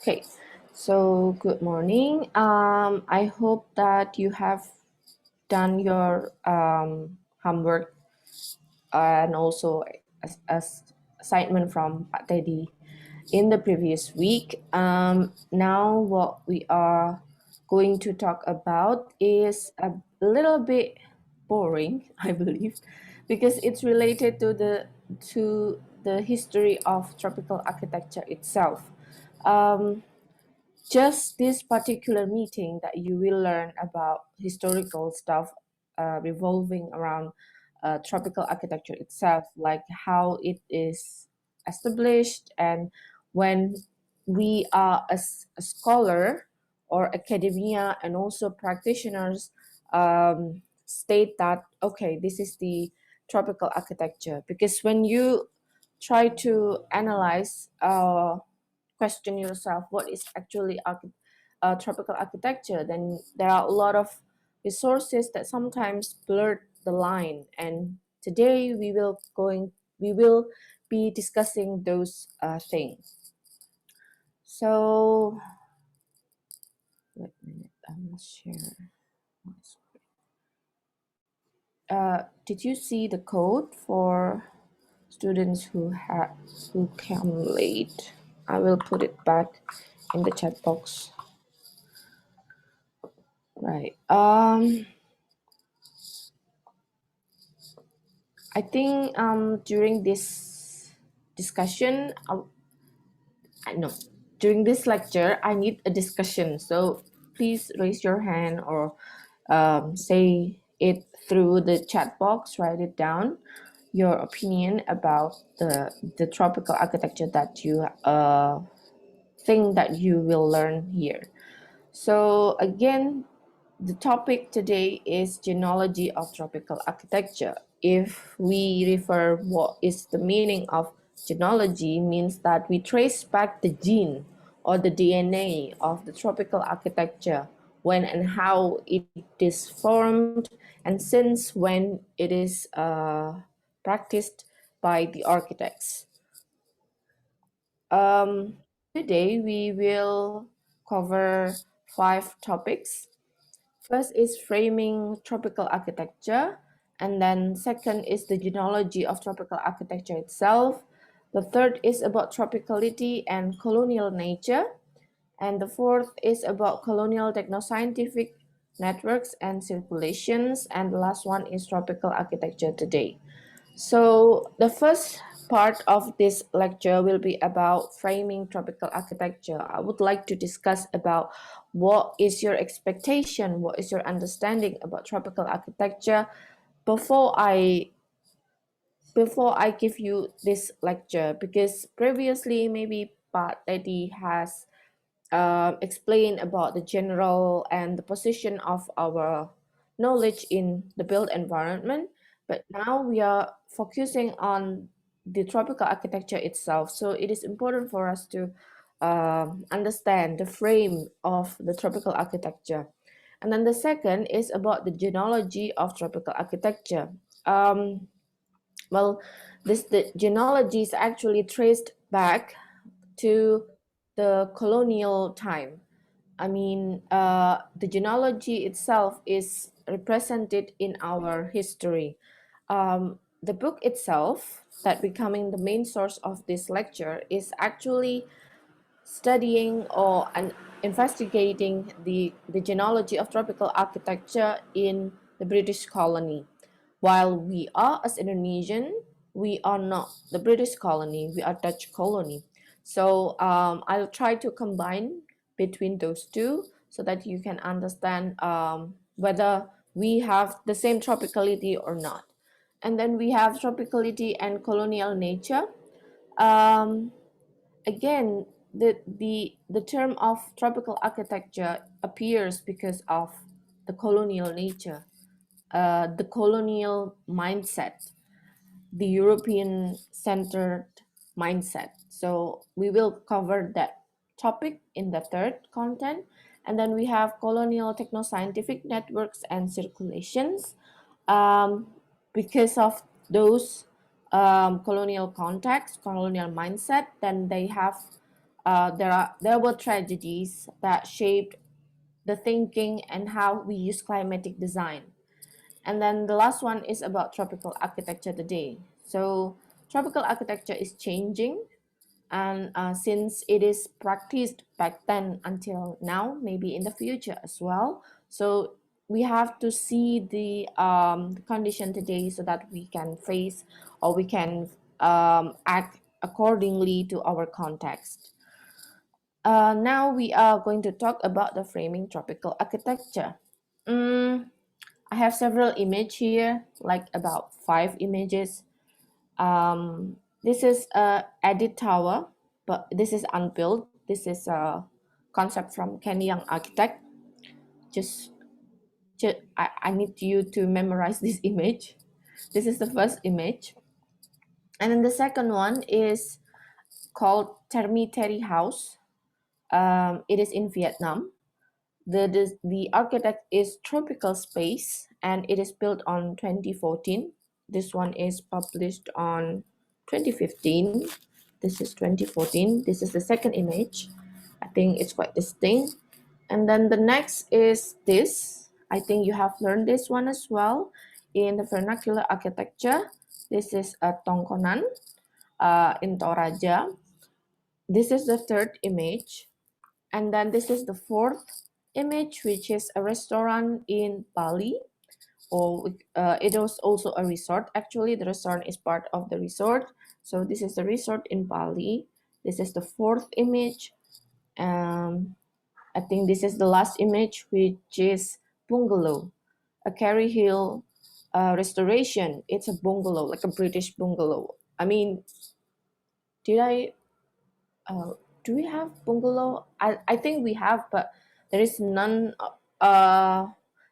Okay, so good morning. I hope that you have done your homework and also as assignment from Pak Teddy in the previous week. Now what we are going to talk about is a little bit boring, I believe, because it's related to the history of tropical architecture itself. Um, just this particular meeting that you will learn about historical stuff revolving around tropical architecture itself, like how it is established, and when we are a scholar or academia and also practitioners state that okay, this is the tropical architecture, because when you try to analyze question yourself what is actually tropical architecture, then there are a lot of resources that sometimes blur the line. And today we will be discussing those things. So wait a minute, I must share my screen. Did you see the code for students who came late? I will put it back in the chat box. Right. I think during this discussion, I know during this lecture, I need a discussion. So please raise your hand or say it through the chat box. Write it down, your opinion about the tropical architecture that you think that you will learn here. So again, the topic today is genealogy of tropical architecture. If we refer what is the meaning of genealogy, means that we trace back the gene or the DNA of the tropical architecture, when and how it is formed, and since when it is practiced by the architects. Today we will cover 5 topics. First is framing tropical architecture, and then second is the genealogy of tropical architecture itself. The third is about tropicality and colonial nature, and the fourth is about colonial technoscientific networks and circulations, and the last one is tropical architecture today. So the first part of this lecture will be about framing tropical architecture. I would like to discuss about what is your expectation, what is your understanding about tropical architecture before I give you this lecture, because previously maybe Pak Teddy has explained about the general and the position of our knowledge in the built environment, but now we are focusing on the tropical architecture itself. So it is important for us to understand the frame of the tropical architecture. And then the second is about the genealogy of tropical architecture. Well, the genealogy is actually traced back to the colonial time. I mean, the genealogy itself is represented in our history. The book itself, that becoming the main source of this lecture, is actually studying or investigating the genealogy of tropical architecture in the British colony. While we are, as Indonesian, we are not the British colony, we are Dutch colony. So I'll try to combine between those two so that you can understand whether we have the same tropicality or not. And then we have tropicality and colonial nature. Um, Again, the term of tropical architecture appears because of the colonial nature, the colonial mindset, the European centered mindset. So we will cover that topic in the third content. And then we have colonial technoscientific networks and circulations. Um, because of those colonial context, colonial mindset, then they have There were tragedies that shaped the thinking and how we use climatic design. And then the last one is about tropical architecture today. So tropical architecture is changing, and since it is practiced back then until now, maybe in the future as well. So we have to see the condition today so that we can face, or we can act accordingly to our context. Now we are going to talk about the framing tropical architecture. Mm, I have several images here, like about 5 images. This is a edit tower, but this is unbuilt. This is a concept from Ken Young architect. Just, I need you to memorize this image. This is the first image. And then the second one is called Termiteri House. It is in Vietnam. The architect is Tropical Space, and it is built on 2014. This one is published on 2015. This is 2014. This is the second image. I think it's quite distinct. And then the next is this. I think you have learned this one as well in the vernacular architecture. This is a Tongkonan in Toraja. This is the third image. And then this is the fourth image, which is a restaurant in Bali. Or it was also a resort. Actually, the restaurant is part of the resort. So this is the resort in Bali. This is the fourth image. I think this is the last image, which is bungalow, a Carey Hill restoration. It's a bungalow, like a British bungalow. I mean, did I uh, do we have bungalow? I think we have, but there is none. There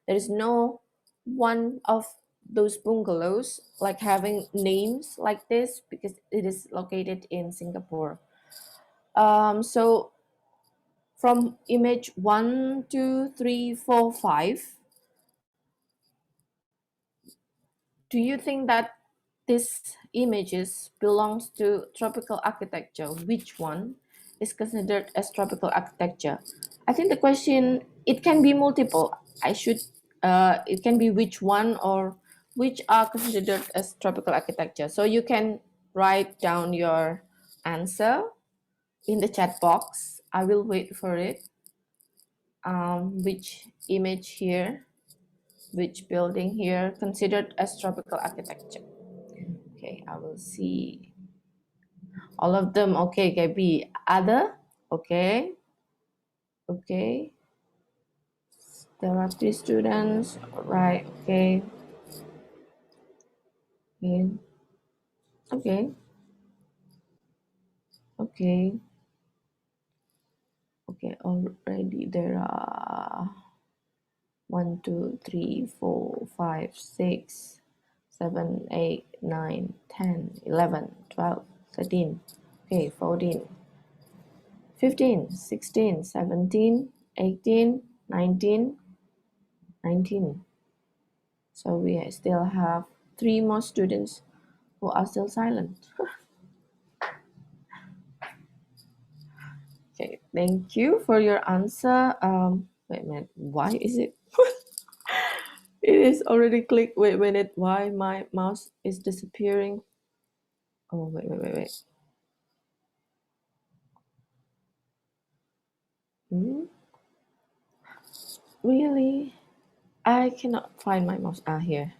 is no one of those bungalows like having names like this because it is located in Singapore. So from image 1, 2, 3, 4, 5, do you think that this images belongs to tropical architecture? Which one is considered as tropical architecture? I think the question, it can be multiple. It can be which one or which are considered as tropical architecture. So you can write down your answer in the chat box. I will wait for it. Which image here, which building here considered as tropical architecture? Okay, I will see all of them. Okay, Gabby. Other? Okay. Okay. There are 3 students. Right. Okay. Okay. Okay. Okay. Okay. Already there are 1, 2, 3, 4, 5, 6, 7, 8, 9, 10, 11, 12, 13. Okay, 14, 15, 16, 17, 18, 19, 19. So we still have 3 more students who are still silent. Okay, thank you for your answer. Wait a minute, why is it? It is already clicked. Wait a minute, why my mouse is disappearing? Oh, wait. Hmm? Really? I cannot find my mouse. Here.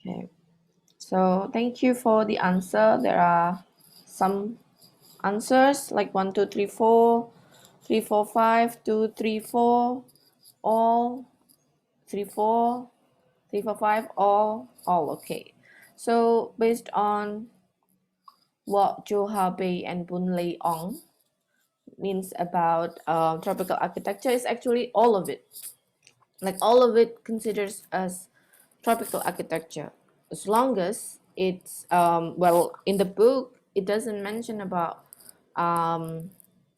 Okay. So thank you for the answer. There are some answers like 1, 2, 3, 4, 3, 4, 5, 2, 3, 4, all 3, 4, 3, 4, 5, all okay. So based on what Joha Bei and Bun Lei Ong means about tropical architecture is actually all of it. Like all of it considers as tropical architecture, as long as it's well, in the book it doesn't mention about the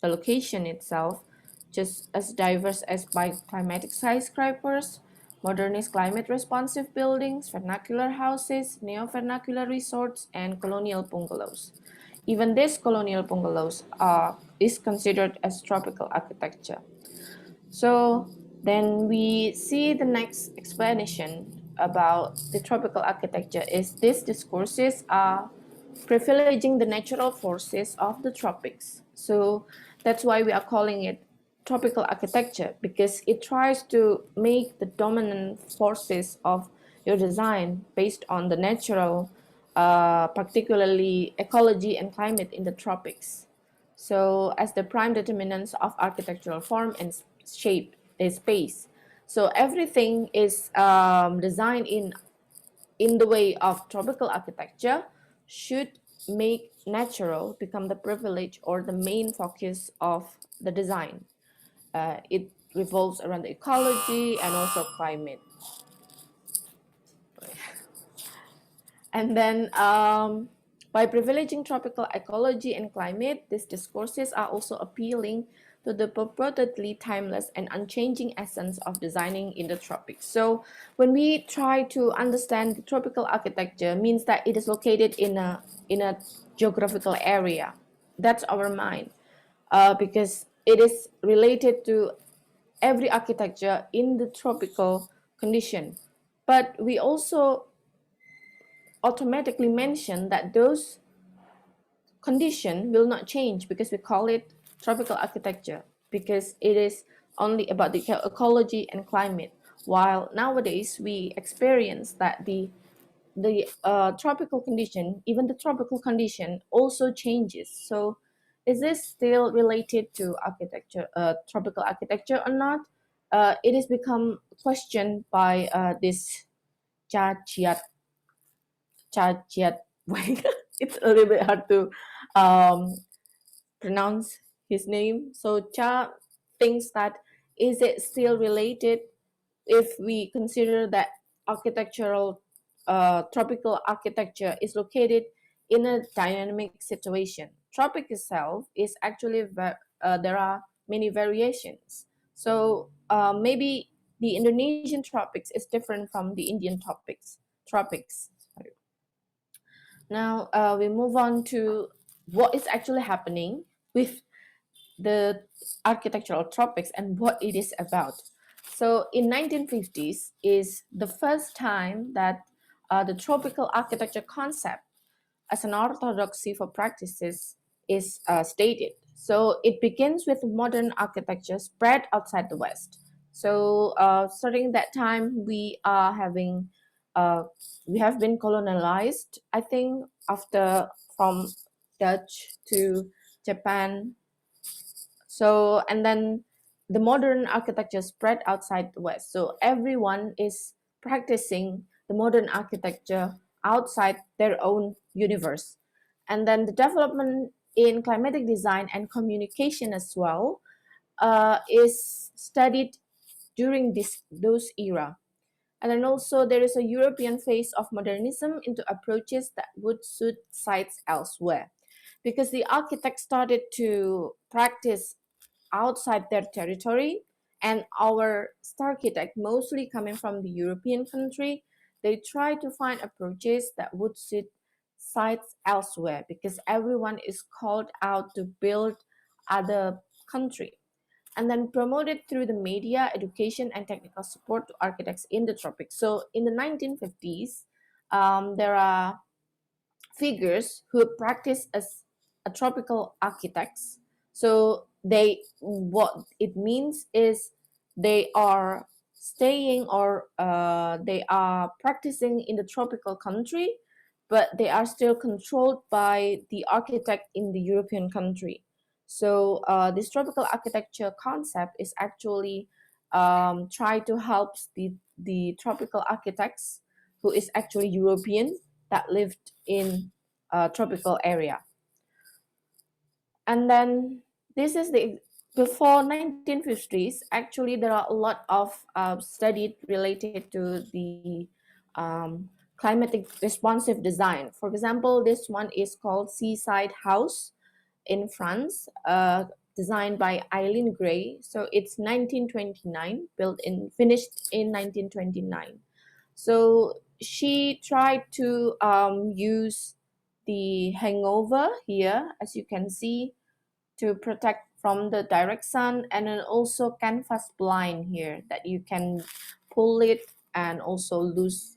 location itself, just as diverse as bioclimatic skyscrapers, modernist climate responsive buildings, vernacular houses, neo-vernacular resorts, and colonial bungalows. Even this colonial bungalows is considered as tropical architecture. So then we see the next explanation about the tropical architecture is these discourses are privileging the natural forces of the tropics. So that's why we are calling it tropical architecture, because it tries to make the dominant forces of your design based on the natural, particularly ecology and climate in the tropics. So as the prime determinants of architectural form and shape is space. So everything is designed in the way of tropical architecture should make natural become the privilege or the main focus of the design. It revolves around the ecology and also climate. And then by privileging tropical ecology and climate, these discourses are also appealing to the purportedly timeless and unchanging essence of designing in the tropics. So when we try to understand the tropical architecture means that it is located in a geographical area. That's our mind. Because it is related to every architecture in the tropical condition. But we also automatically mention that those conditions will not change because we call it tropical architecture, because it is only about the ecology and climate, while nowadays we experience that the tropical condition, even the tropical condition also changes. So is this still related to architecture, tropical architecture or not? It has become questioned by this Cha Chachiat. It's a little bit hard to um, pronounce his name. So Cha thinks that is it still related if we consider that architectural tropical architecture is located in a dynamic situation. Tropic itself is actually there are many variations. So maybe the Indonesian tropics is different from the Indian tropics. Tropics. Now we move on to what is actually happening with the architectural tropics and what it is about. So in 1950s is the first time that the tropical architecture concept as an orthodoxy for practices is stated. So it begins with modern architecture spread outside the West. So starting that time, uh, we have been colonialized. I think after from Dutch to Japan, so, and then the modern architecture spread outside the West. So everyone is practicing the modern architecture outside their own universe. And then the development in climatic design and communication as well is studied during those era. And then also there is a European phase of modernism into approaches that would suit sites elsewhere, because the architects started to practice outside their territory, and our star architect mostly coming from the European country, they try to find approaches that would suit sites elsewhere, because everyone is called out to build other country, and then promoted through the media, education, and technical support to architects in the tropics. So in the 1950s, there are figures who practice as a tropical architects. So they, what it means is they are staying or they are practicing in the tropical country, but they are still controlled by the architect in the European country. So this tropical architecture concept is actually try to help the tropical architects who is actually European that lived in a tropical area. And then this is the before 1950s. Actually, there are a lot of studies related to the climatic responsive design. For example, this one is called Seaside House in France, designed by Eileen Gray. So it's 1929, built in finished in 1929. So she tried to use the hangover here, as you can see, to protect from the direct sun, and then also canvas blind here that you can pull it and also loose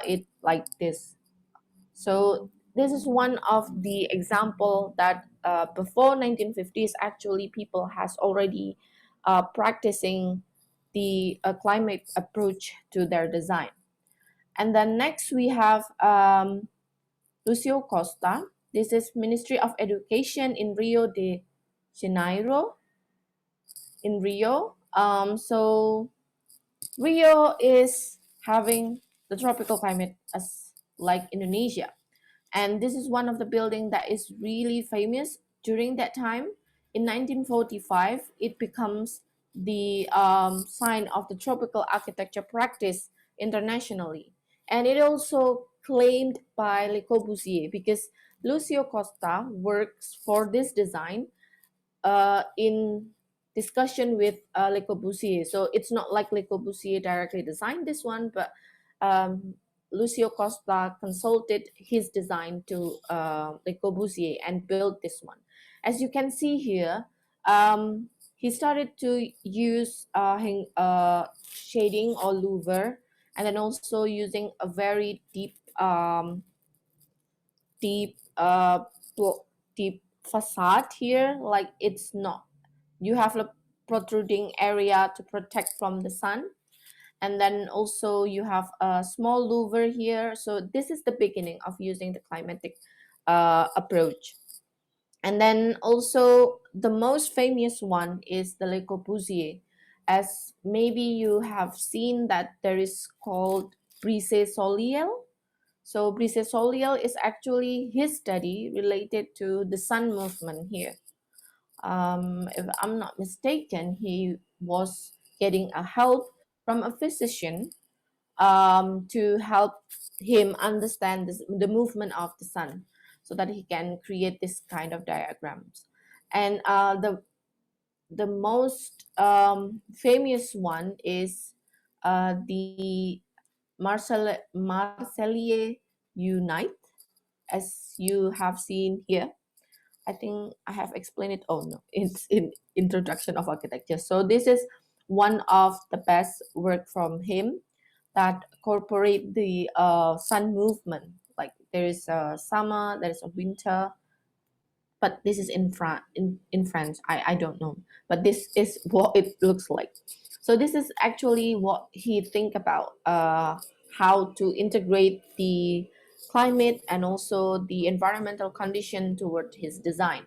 it like this. So this is one of the example that before 1950s actually people has already practicing the climate approach to their design. And then next we have Lucio Costa. This is Ministry of Education in Rio de Janeiro in Rio. So Rio is having the tropical climate as like Indonesia. And this is one of the building that is really famous during that time. In 1945, it becomes the sign of the tropical architecture practice internationally. And it also claimed by Le Corbusier because Lucio Costa works for this design in discussion with Le Corbusier. So it's not like Le Corbusier directly designed this one, but um, Lucio Costa consulted his design to Le Corbusier and built this one. As you can see here, he started to use shading or louver, and then also using a very deep deep facade here, like it's not, you have a protruding area to protect from the sun, and then also you have a small louver here. So this is the beginning of using the climatic approach. And then also the most famous one is the Le Corbusier. As maybe you have seen that there is called brise soleil. So brise soleil is actually his study related to the sun movement here. If I'm not mistaken, he was getting a help from a physician to help him understand the movement of the sun so that he can create this kind of diagrams. And the most famous one is the Marseillais Unite, as you have seen here. I think I have explained it. Oh no, it's in Introduction of Architecture. So this is one of the best work from him that incorporate the sun movement. Like there is a summer, there is a winter, but this is in France. I don't know, but this is what it looks like. So this is actually what he think about how to integrate the climate and also the environmental condition toward his design.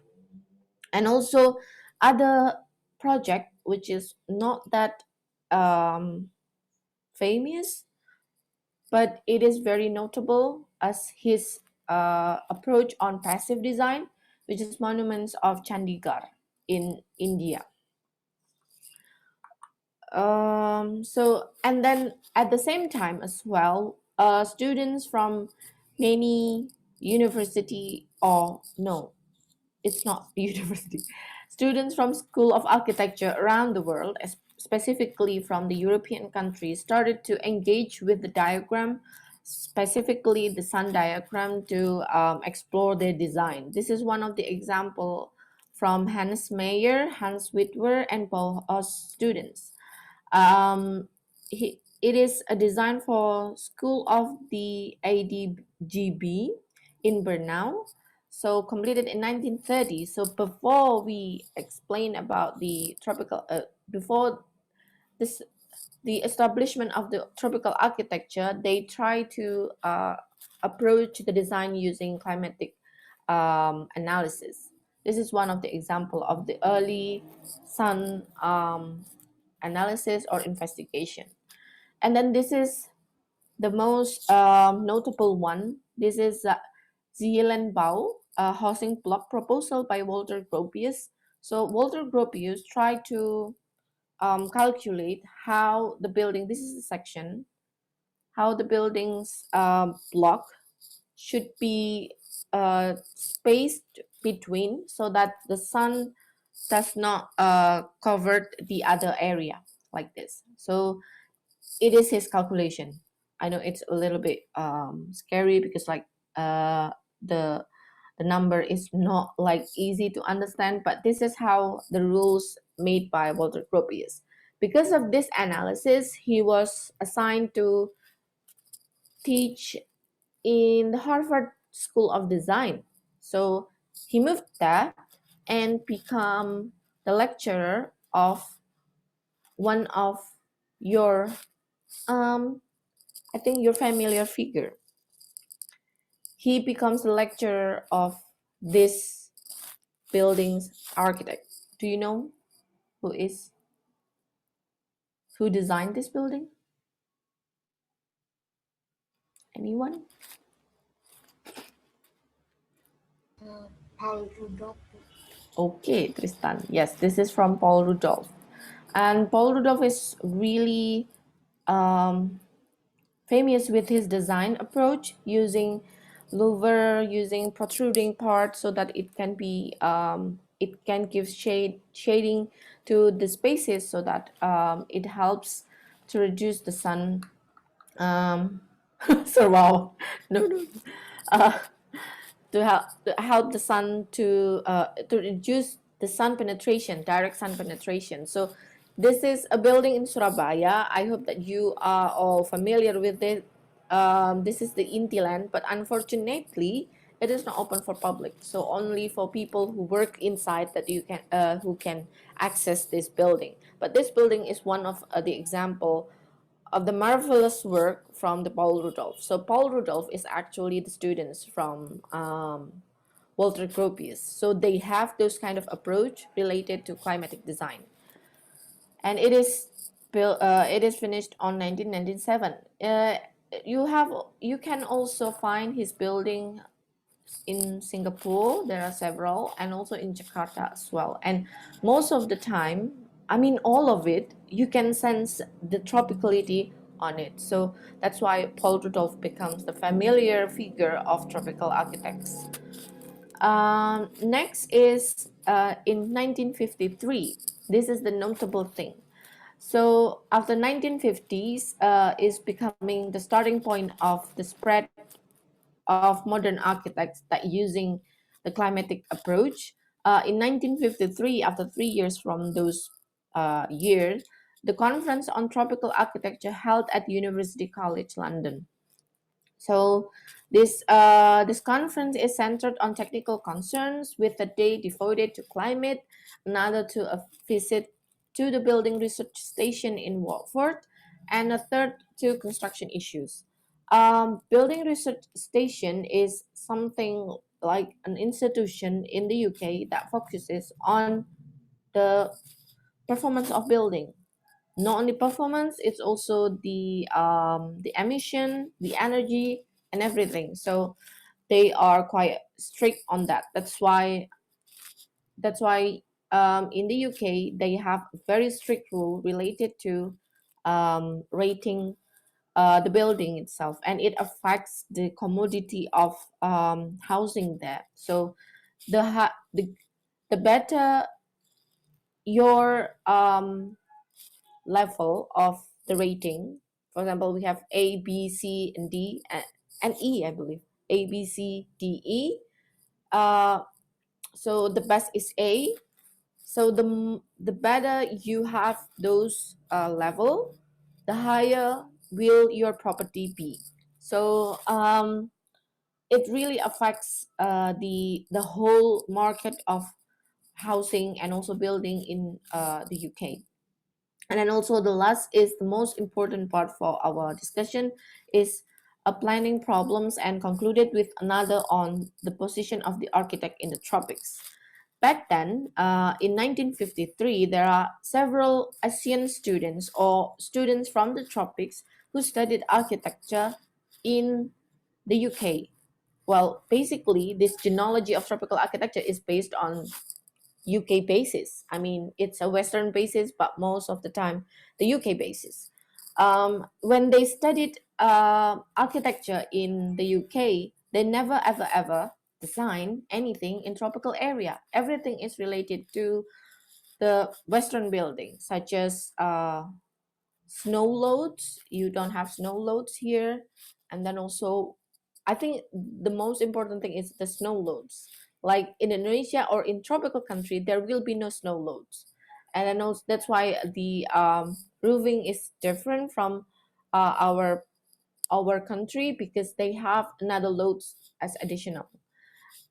And also other project which is not that um, famous, but it is very notable as his approach on passive design, which is monuments of Chandigarh in India. So and then at the same time as well, students from many university, or no, it's not university, students from School of Architecture around the world, specifically from the European countries, started to engage with the diagram, specifically the sun diagram, to explore their design. This is one of the example from Hans Meyer, Hans Witwer, and Paul Oss students. It is a design for School of the ADGB in Bernau, so completed in 1930. So before we explain about the tropical, before this, the establishment of the tropical architecture, they try to approach the design using climatic analysis. This is one of the example of the early sun analysis or investigation. And then this is the most notable one. This is Zielenbau, a housing block proposal by Walter Gropius. So Walter Gropius tried to calculate how the building, this is the section, how the building's block should be spaced between so that the sun does not cover the other area like this. So it is his calculation. I know it's a little bit scary because like the number is not like easy to understand, but this is how the rules made by Walter Gropius. Because of this analysis, he was assigned to teach in the Harvard School of Design. So he moved there and become the lecturer of one of your I think your familiar figure. He becomes the lecturer of this building's architect. Do you know who is who designed this building? Anyone? Paul Rudolph. Okay, Tristan. Yes, this is from Paul Rudolph. And Paul Rudolph is really um, famous with his design approach, using louver, using protruding parts so that it can give shading to the spaces, so that it helps to reduce the sun. Um, so wow, no. Uh, to help the sun to reduce the sun penetration, direct sun penetration. So this is a building in Surabaya. I hope that you are all familiar with it. This is the Intiland, but unfortunately, it is not open for public. So only for people who work inside that you can who can access this building. But this building is one of the example of the marvelous work from the Paul Rudolph. So Paul Rudolph is actually the students from Walter Gropius. So they have those kind of approach related to climatic design, and it is built. It is finished on 1997. You have you can also find his building in Singapore. There are several, and also in Jakarta as well. And most of the time, I mean, all of it, you can sense the tropicality on it. So that's why Paul Rudolph becomes the familiar figure of tropical architects. Next is in 1953. This is the notable thing. So after 1950s is becoming the starting point of the spread of modern architects that using the climatic approach. In 1953, after 3 years from those years, the Conference on Tropical Architecture held at University College London. So this conference is centered on technical concerns, with a day devoted to climate, another to a visit to the building research station in Watford, and a third to construction issues. Building research station is something like an institution in the UK that focuses on the performance of building. Not only performance, it's also the emission, the energy, and everything. So they are quite strict on that. That's why in the UK they have a very strict rule related to rating the building itself, and it affects the commodity of housing there. So the better your level of the rating. For example, we have A, B, C, and D, and E, I believe. A, B, C, D, E. Uh, so the best is A. So the better you have those level, the higher will your property be. So it really affects the whole market of housing and also building in the UK. And then also the last is the most important part for our discussion is planning problems, and concluded with another on the position of the architect in the tropics. Back then, in 1953, there are several ASEAN students or students from the tropics who studied architecture in the UK. Well, basically, this genealogy of tropical architecture is based on UK basis. I mean, it's a Western basis, but most of the time, the UK basis. When they studied architecture in the UK, they never ever ever design anything in tropical area. Everything is related to the Western buildings, such as snow loads. You don't have snow loads here, and then also I think the most important thing is the snow loads. Like in Indonesia or in tropical country, there will be no snow loads, and I know that's why the roofing is different from our country, because they have another loads as additional.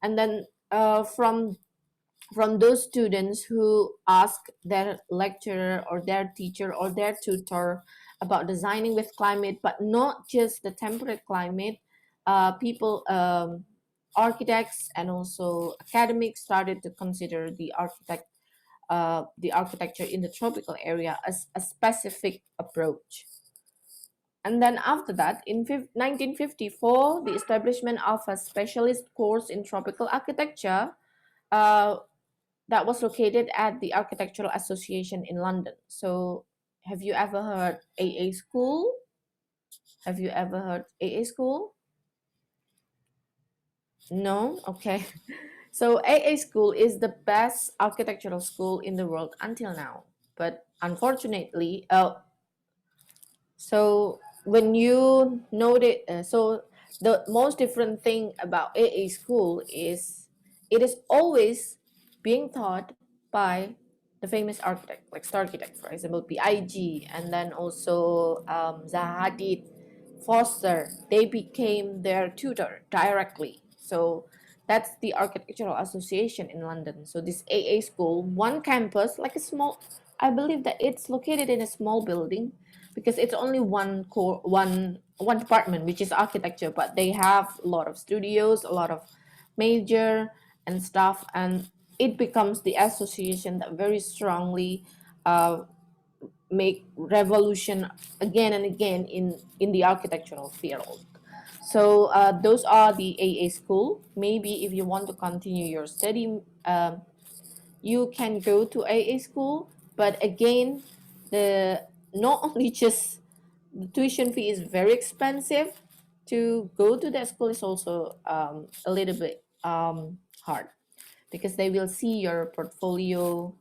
And then from those students who ask their lecturer or their teacher or their tutor about designing with climate, but not just the temperate climate, people, architects and also academics started to consider the architecture in the tropical area as a specific approach. And then after that, in 1954, the establishment of a specialist course in tropical architecture uh, that was located at the Architectural Association in London. So, have you ever heard AA School? Have you ever heard AA School? No? Okay. So, AA School is the best architectural school in the world until now. But unfortunately, so when you know that, so the most different thing about AA school is it is always being taught by the famous architect, like star architect, for example, PIG, and then also Zaha Hadid, Foster. They became their tutor directly. So that's the Architectural Association in London. So this AA school, one campus, like a small, I believe that it's located in a small building, because it's only one core, one department, which is architecture, but they have a lot of studios, a lot of major and stuff, and it becomes the association that very strongly uh, make revolution again and again in the architectural field. So those are the AA school. Maybe if you want to continue your study, you can go to AA school. But again, the not only just the tuition fee is very expensive, to go to that school is also a little bit hard, because they will see your portfolio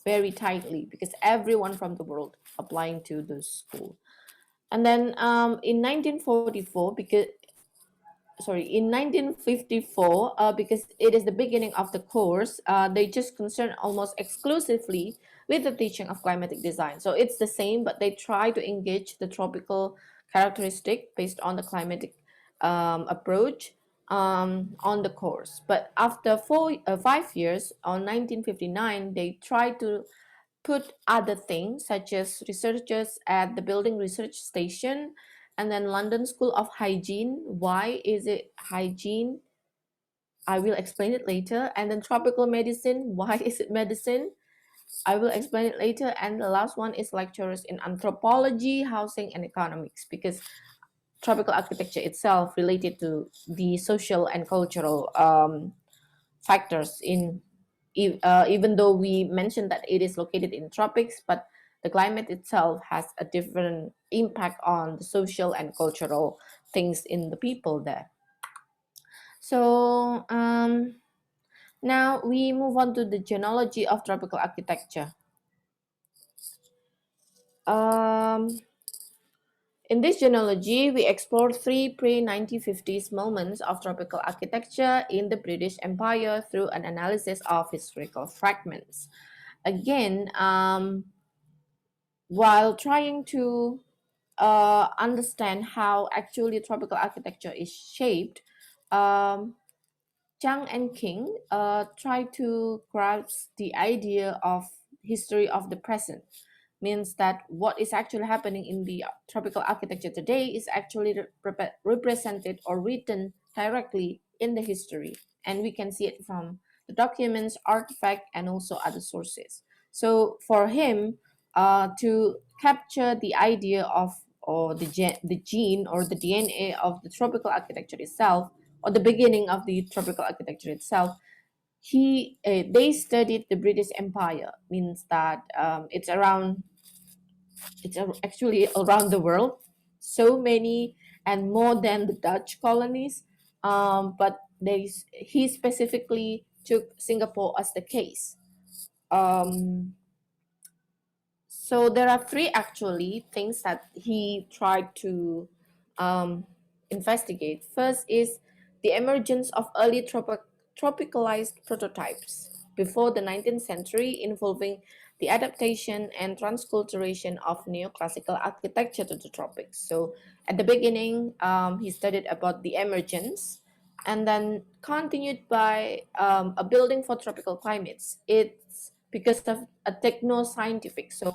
very tightly, because everyone from the world applying to the school. And then in 1944, because sorry, in 1954, because it is the beginning of the course, they just concern almost exclusively with the teaching of climatic design. So it's the same, but they try to engage the tropical characteristic based on the climatic approach on the course. But after 5 years, on 1959, they try to put other things such as researchers at the Building Research Station, and then London School of Hygiene. Why is it hygiene? I will explain it later. And then tropical medicine. Why is it medicine? I will explain it later. And the last one is lecturers in anthropology, housing, and economics, because tropical architecture itself related to the social and cultural factors in, even though we mentioned that it is located in tropics, but the climate itself has a different impact on the social and cultural things in the people there. So now we move on to the genealogy of tropical architecture. um, In this genealogy, we explore three pre-1950s moments of tropical architecture in the British Empire through an analysis of historical fragments. Again, while trying to understand how actually tropical architecture is shaped, um, Chang and King try to grasp the idea of history of the present. Means that what is actually happening in the tropical architecture today is actually represented or written directly in the history, and we can see it from the documents, artifact, and also other sources. So for him, to capture the idea of, or the gene or the DNA of the tropical architecture itself, or the beginning of the tropical architecture itself, they studied the British Empire. Means that it's actually around the world, so many and more than the Dutch colonies. But he specifically took Singapore as the case. Um, so there are three actually things that he tried to investigate. First is the emergence of early tropicalized prototypes before the 19th century, involving the adaptation and transculturation of neoclassical architecture to the tropics. So at the beginning, he studied about the emergence and then continued by a building for tropical climates. It's because of a techno-scientific. So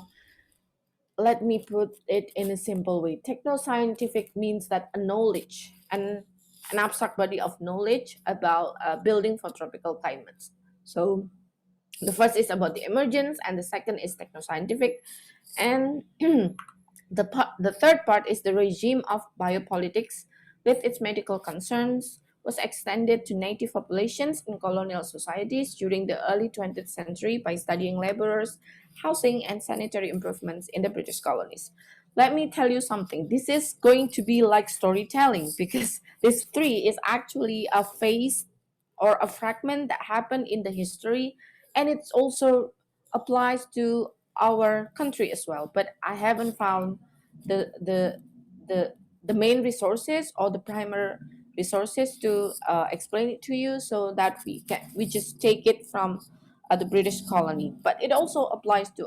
let me put it in a simple way. Techno-scientific means that a knowledge and an abstract body of knowledge about building for tropical climates. So the first is about the emergence, and the second is techno-scientific, and the third part is the regime of biopolitics, with its medical concerns, was extended to native populations in colonial societies during the early 20th century by studying laborers, housing, and sanitary improvements in the British colonies. Let me tell you something. This is going to be like storytelling because this three is actually a phase or a fragment that happened in the history, and it also applies to our country as well. But I haven't found the the the the main resources or the primary resources to explain it to you, so that we just take it from the British colony. But it also applies to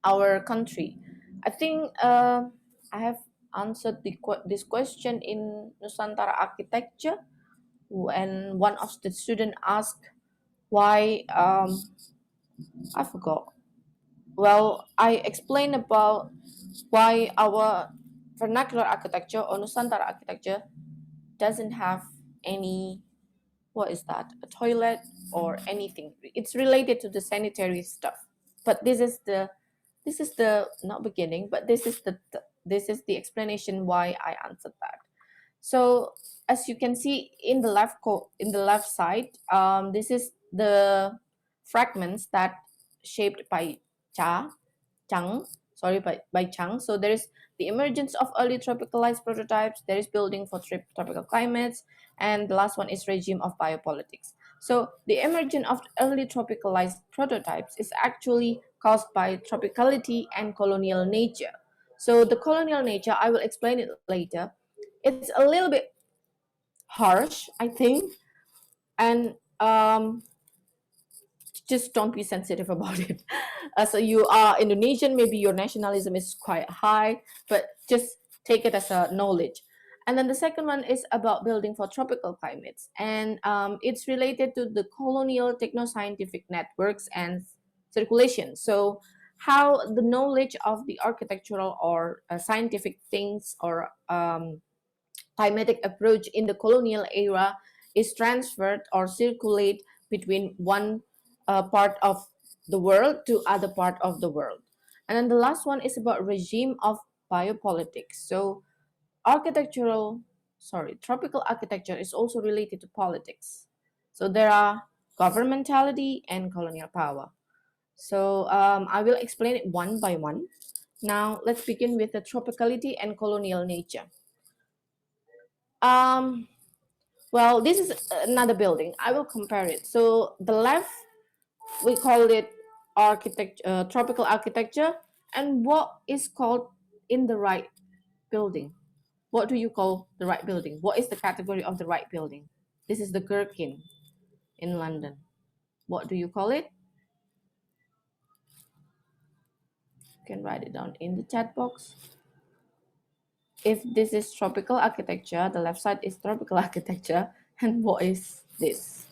our country. I think I have answered this question in Nusantara architecture, and one of the student asked why I forgot. Well, I explained about why our vernacular architecture or Nusantara architecture doesn't have any, what is that, a toilet or anything. It's related to the sanitary stuff. But this is the not beginning, but this is the explanation why I answered that. So as you can see in the in the left side, this is the fragments that shaped by Cha Chang, sorry, by Chang. So there is the emergence of early tropicalized prototypes. There is building for tropical climates, and the last one is regime of biopolitics. So the emergence of early tropicalized prototypes is actually caused by tropicality and colonial nature. So the colonial nature, I will explain it later. It's a little bit harsh, I think, and just don't be sensitive about it. So you are Indonesian, maybe your nationalism is quite high, but just take it as a knowledge. And then the second one is about building for tropical climates, and it's related to the colonial techno-scientific networks and circulation. So how the knowledge of the architectural or scientific things or climatic approach in the colonial era is transferred or circulate between one part of the world to other part of the world. And then the last one is about regime of biopolitics. So architectural, sorry, tropical architecture is also related to politics. So there are governmentality and colonial power. So I will explain it one by one. Now let's begin with the tropicality and colonial nature. Um, well, this is another building. I will compare it. So the left, we call it tropical architecture, and what is called in the right building? What do you call the right building? What is the category of the right building? This is the Gherkin in London. What do you call it? You can write it down in the chat box. If this is tropical architecture, the left side is tropical architecture, and what is this?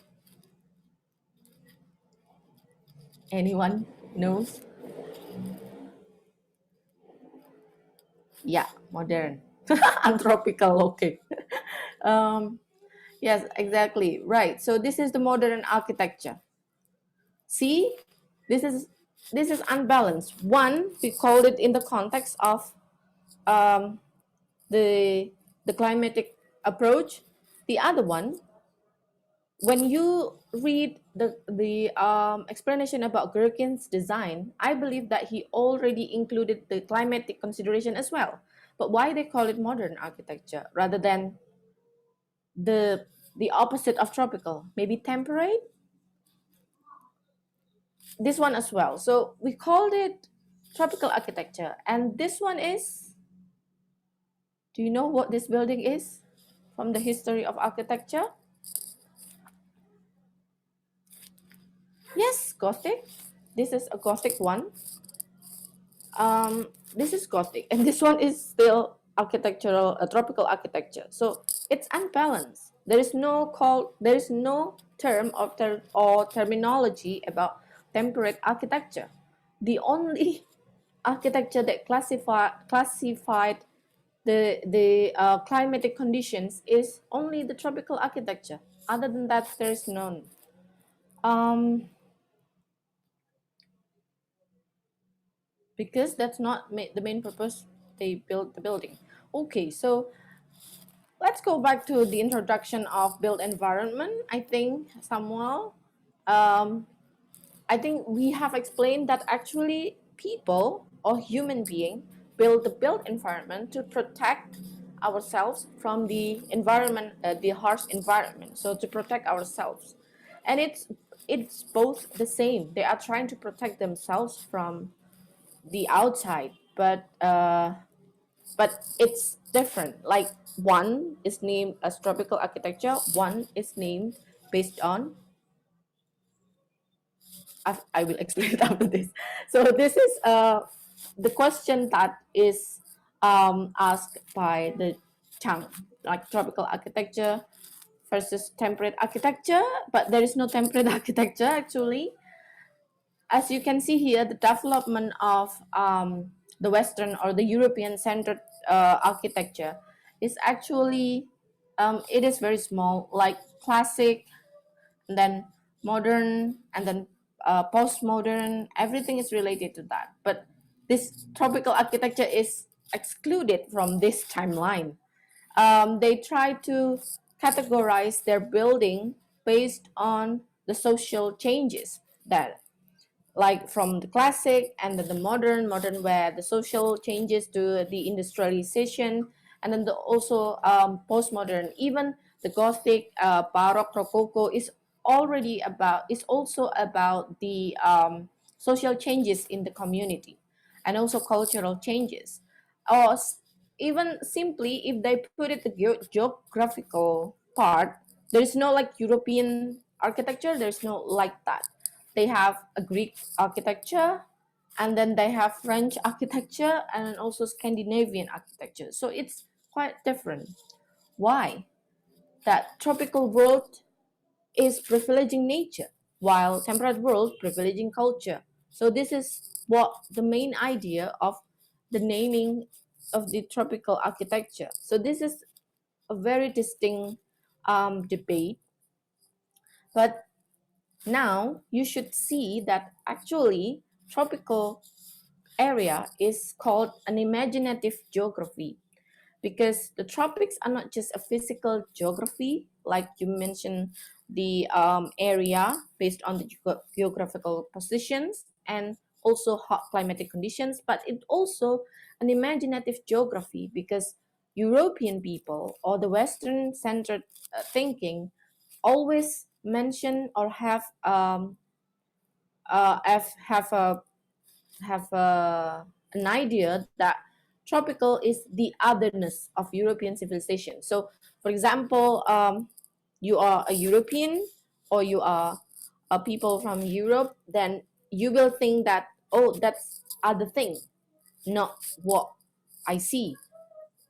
Anyone knows? Yeah, modern. Untropical, okay. um, yes, exactly. Right. So this is the modern architecture. See, this is this is unbalanced. One, we called it in the context of um, the the climatic approach. The other one, when you read the explanation about Gherkin's design, I believe that he already included the climatic consideration as well. But why they call it modern architecture rather than the the opposite of tropical? Maybe temperate. This one as well. So we called it tropical architecture, and this one is. Do you know what this building is? from the history of architecture? Yes, Gothic. This is a Gothic one. This is Gothic, and this one is still architectural, tropical architecture. So it's unbalanced. There is no term or terminology about temperate architecture. The only architecture that classified the climatic conditions is only the tropical architecture. Other than that, there is none. Um, because that's not the main purpose they built the building. Okay, so let's go back to the introduction of built environment. I think Samuel, um, I think we have explained that actually people or human being build the built environment to protect ourselves from the environment, the harsh environment. So to protect ourselves, and it's both the same. They are trying to protect themselves from the outside, but it's different. Like one is named as tropical architecture, one is named based on. I will explain it after this. So this is the question that is asked by the Chang, like tropical architecture versus temperate architecture, but there is no temperate architecture actually. As you can see here, the development of the Western or the European centered architecture is actually it is very small, like classic, and then modern, and then postmodern. Everything is related to that. But this tropical architecture is excluded from this timeline. They try to categorize their building based on the social changes that, like from the classic and then the modern where the social changes to the industrialization, and then also postmodern, even the Gothic, Baroque, Rococo is also about the social changes in the community, and also cultural changes, or even simply if they put it the geographical part, there is no like European architecture, there's no like that. They have a Greek architecture, and then they have French architecture, and also Scandinavian architecture. So it's quite different. Why? That tropical world is privileging nature, while temperate world privileging culture. So this is what the main idea of the naming of the tropical architecture. So this is a very distinct debate, but now you should see that actually tropical area is called an imaginative geography, because the tropics are not just a physical geography, like you mentioned, the area based on the geographical positions and also hot climatic conditions, but it also an imaginative geography, because European people or the Western centered thinking always mention or have an idea that tropical is the otherness of European civilization. So, for example, you are a European or you are a people from Europe, then you will think that, oh, that's other thing, not what I see.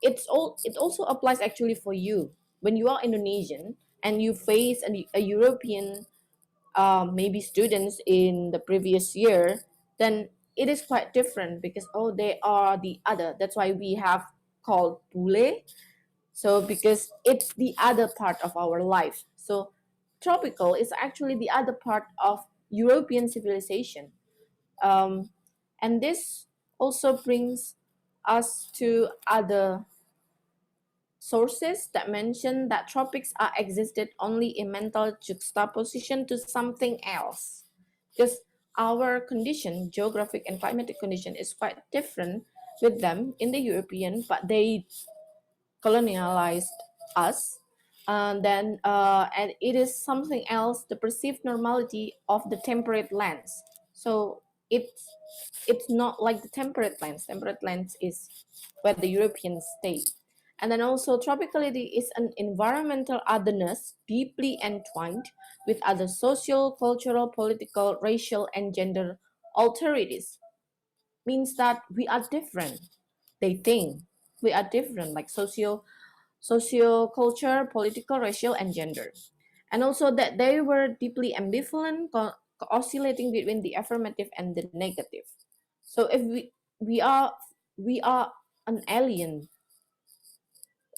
It also applies actually for you when you are Indonesian and you face a European, maybe students in the previous year, then it is quite different, because oh, they are the other. That's why we have called bule. So because it's the other part of our life. So tropical is actually the other part of European civilization. Um, and this also brings us to other sources that mention that tropics are existed only in mental juxtaposition to something else, because our condition, geographic and climatic condition, is quite different with them in the European, but they colonialized us, and then and it is something else, the perceived normality of the temperate lands. So it's not like the temperate lands. Temperate lands is where the Europeans stay. And then also tropicality is an environmental otherness deeply entwined with other social, cultural, political, racial, and gender alterities. Means that we are different. They think we are different, like culture, political, racial, and gender. And also that they were deeply ambivalent, oscillating between the affirmative and the negative. So if we are we are an alien,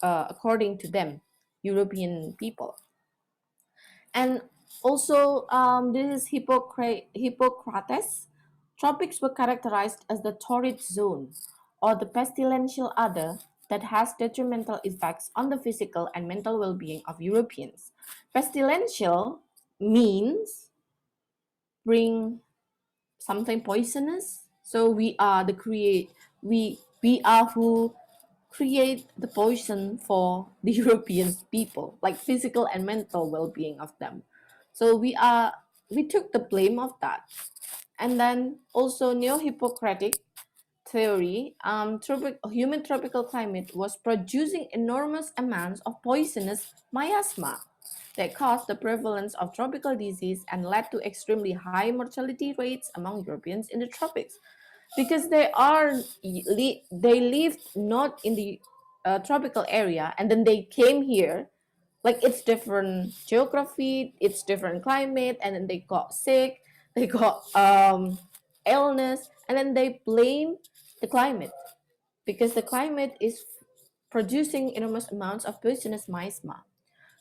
according to them, European people. And also, this is Hippocrates. Tropics were characterized as the torrid zone or the pestilential other that has detrimental effects on the physical and mental well-being of Europeans. Pestilential means bring something poisonous. So we are who create the poison for the European people, like physical and mental well-being of them. So we took the blame of that. And then also neo-Hippocratic theory, human tropical climate was producing enormous amounts of poisonous miasma that caused the prevalence of tropical disease and led to extremely high mortality rates among Europeans in the tropics, because they lived not in the tropical area, and then they came here, like it's different geography, it's different climate, and then they got sick, they got illness, and then they blame the climate because the climate is producing enormous amounts of poisonous miasma.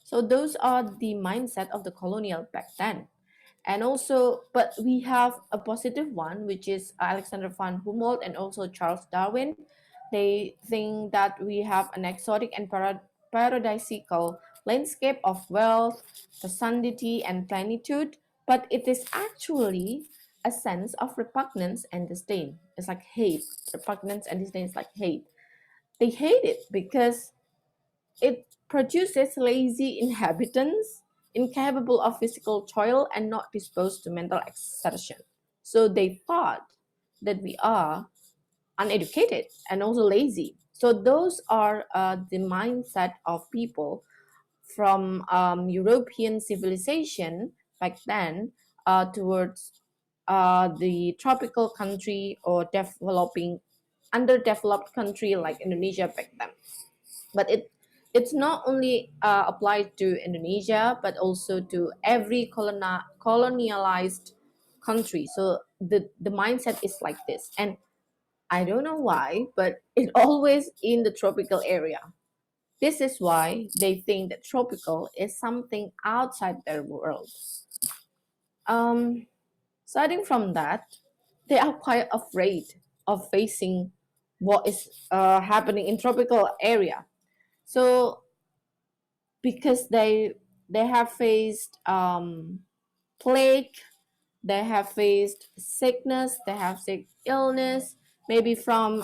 So those are the mindset of the colonial back then. And also, but we have a positive one, which is Alexander von Humboldt and also Charles Darwin. They think that we have an exotic and paradisical landscape of wealth, fecundity, and plenitude, but it is actually a sense of repugnance and disdain. It's like hate. Repugnance and disdain is like hate. They hate it because it produces lazy inhabitants, incapable of physical toil and not disposed to mental exertion. So they thought that we are uneducated and also lazy. So those are the mindset of people from European civilization back then towards the tropical country or developing underdeveloped country like Indonesia back then. But it's not only applied to Indonesia but also to every colonialized country. So the mindset is like this, and I don't know why, but it always in the tropical area. This is why they think that tropical is something outside their world. um Starting from that, they are quite afraid of facing what is happening in tropical area. So because they have faced plague, they have faced sickness, they have sick illness, maybe from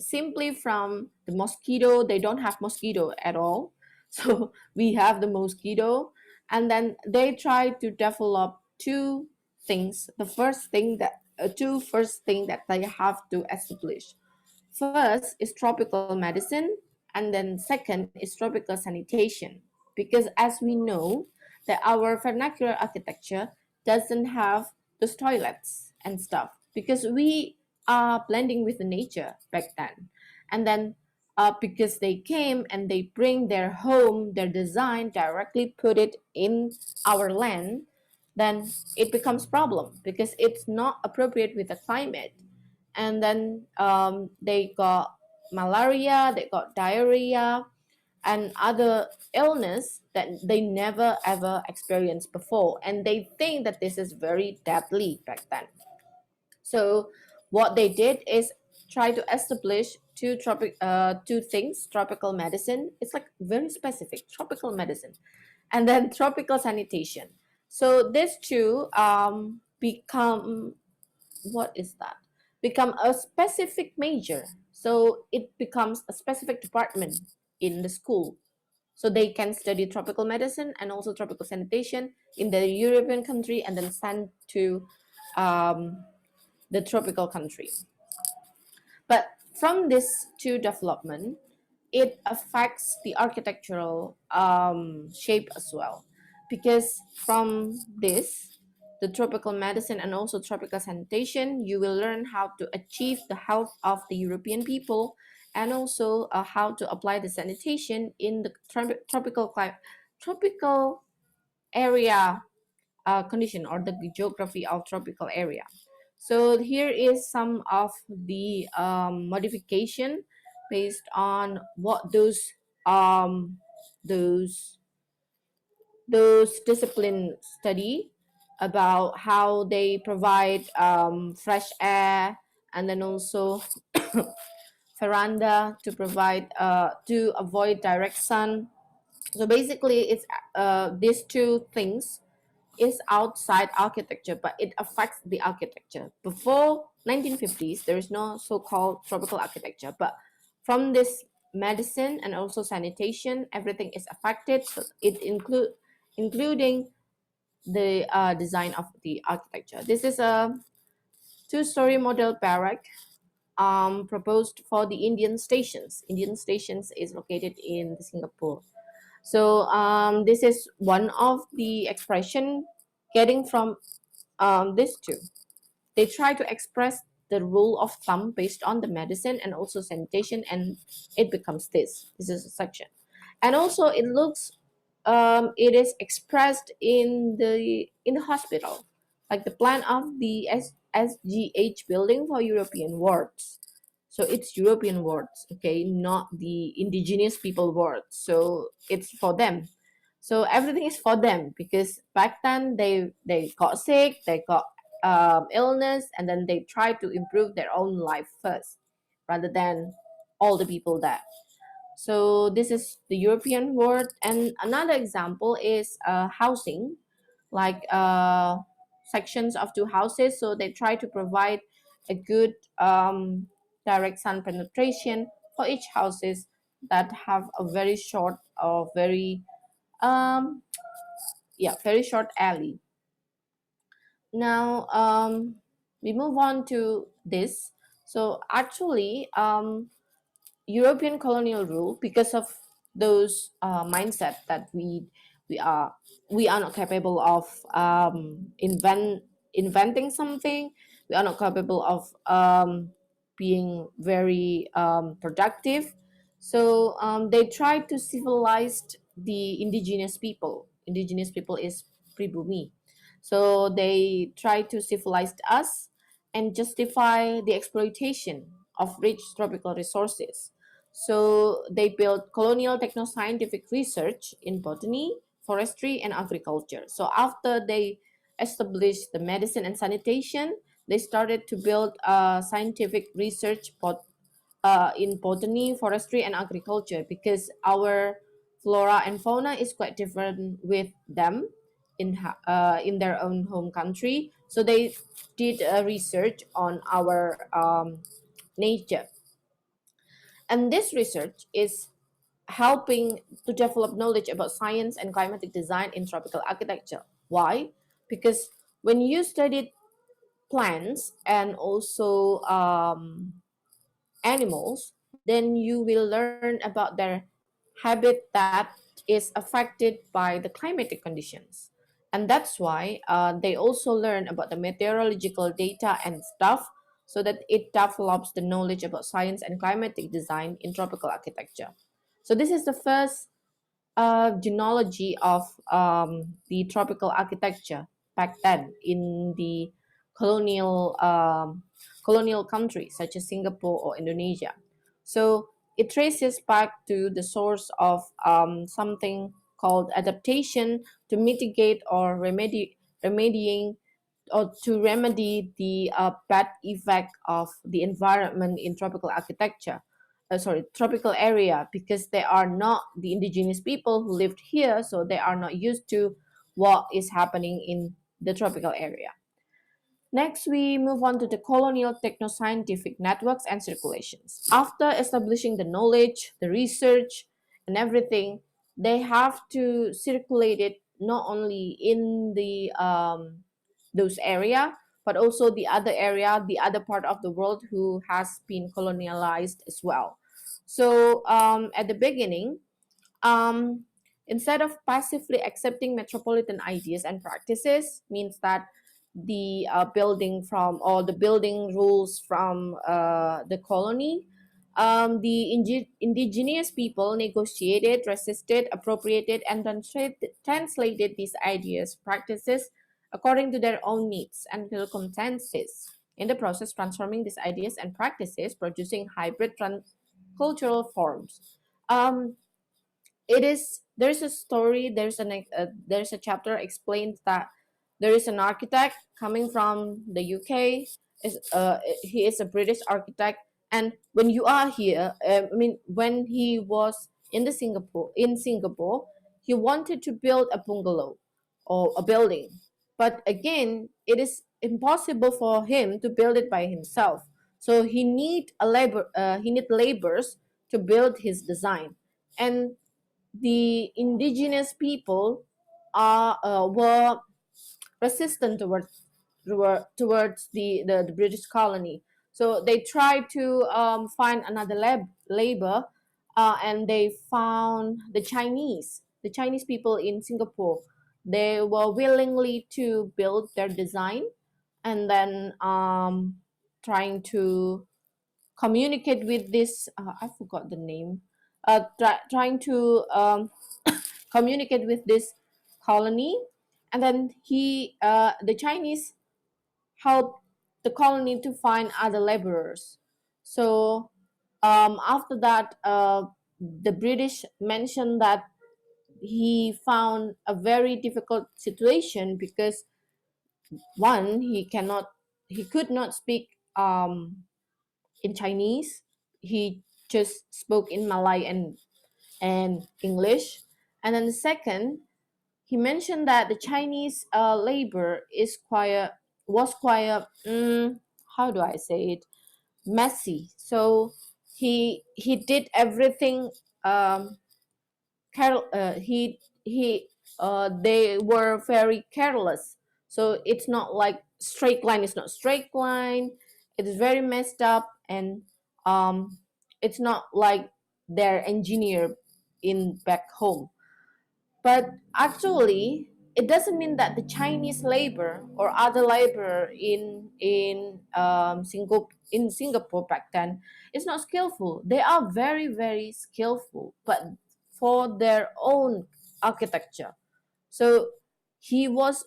simply from the mosquito. They don't have mosquito at all, so we have the mosquito. And then they try to develop two things. The first thing that two first thing that they have to establish. First is tropical medicine, and then second is tropical sanitation. Because as we know that our vernacular architecture doesn't have those toilets and stuff, because we are blending with the nature back then. And then because they came and they bring their home, their design, directly put it in our land, then it becomes problem because it's not appropriate with the climate. And then they got malaria, they got diarrhea, and other illness that they never ever experienced before, and they think that this is very deadly back then. So what they did is try to establish two things: tropical medicine. It's like very specific, tropical medicine, and then tropical sanitation. So these two become, what is that? Become a specific major. So it becomes a specific department in the school. So they can study tropical medicine and also tropical sanitation in the European country and then send to um, the tropical country. But from this two development, it affects the architectural shape as well, because from this, the tropical medicine and also tropical sanitation, you will learn how to achieve the health of the European people, and also how to apply the sanitation in the tropical area condition, or the geography of tropical area. So here is some of the modification based on what um, those those discipline study about how they provide fresh air, and then also veranda to provide to avoid direct sun. So basically, it's these two things is outside architecture, but it affects the architecture. Before 1950s, there is no so-called tropical architecture, but from this medicine and also sanitation, everything is affected. So it including the design of the architecture. This is a two-story model barrack proposed for the Indian stations. Indian stations is located in Singapore. So this is one of the expression getting from these two. They try to express the rule of thumb based on the medicine and also sanitation, and it becomes this. This is a section, and also it looks, it is expressed in the hospital, like the plan of the SGH building for European wards. So it's European wards, okay, not the indigenous people wards. So it's for them. So everything is for them, because back then they got sick, they got illness, and then they try to improve their own life first, rather than all the people there. So this is the European word. And another example is housing, like sections of two houses. So they try to provide a good direct sun penetration for each houses that have a very short or very um very short alley. Now we move on to this. So actually, European colonial rule, because of those mindset that we are we are not capable of inventing something. We are not capable of being very productive. So they try to civilize the indigenous people. Indigenous people is pribumi. So they try to civilize us and justify the exploitation of rich tropical resources. So they built colonial techno-scientific research in botany, forestry, and agriculture. So after they established the medicine and sanitation, they started to build scientific research in botany, forestry, and agriculture, because our flora and fauna is quite different with them in their own home country. So they did research on our nature, and this research is helping to develop knowledge about science and climatic design in tropical architecture. Why? Because when you studied plants and also animals, then you will learn about their habit that is affected by the climatic conditions. And that's why they also learn about the meteorological data and stuff, so that it develops the knowledge about science and climatic design in tropical architecture. So this is the first genealogy of the tropical architecture back then in the colonial colonial countries such as Singapore or Indonesia. So it traces back to the source of something called adaptation to mitigate or remedying or to remedy the bad effect of the environment in tropical architecture. Tropical area, because they are not the indigenous people who lived here, so they are not used to what is happening in the tropical area. Next, we move on to the colonial techno-scientific networks and circulations. After establishing the knowledge, the research, and everything, they have to circulate it not only in the those area, but also the other area, the other part of the world who has been colonialized as well. So at the beginning, um, instead of passively accepting metropolitan ideas and practices, means that the building from or the building rules from the colony, the indigenous people negotiated, resisted, appropriated, and translated these ideas, practices according to their own needs and circumstances. In the process, transforming these ideas and practices, producing hybrid cultural forms. Um, it is there's a story there's a chapter explains that there is an architect coming from the UK. Is He is a British architect, and when you are here, when he was in Singapore, he wanted to build a bungalow or a building, but again it is impossible for him to build it by himself. So he need laborers to build his design. And the indigenous people were resistant towards the British colony. So they tried to find another labor, and they found the Chinese people in Singapore. They were willingly to build their design, and then trying to communicate with this. I forgot the name. Trying to communicate with this colony, and then the Chinese helped the colony to find other laborers. So after that, the British mentioned that he found a very difficult situation because one, he could not speak in Chinese. He just spoke in Malay and English. And then the second, he mentioned that the Chinese labor was quite how do I say it, messy. So he did everything. He They were very careless. So it's not like straight line. It's not straight line. It is very messed up, and um, it's not like their engineer in back home. But actually, it doesn't mean that the Chinese labor or other labor in Singapore back then is not skillful. They are very very skillful, but for their own architecture. So he was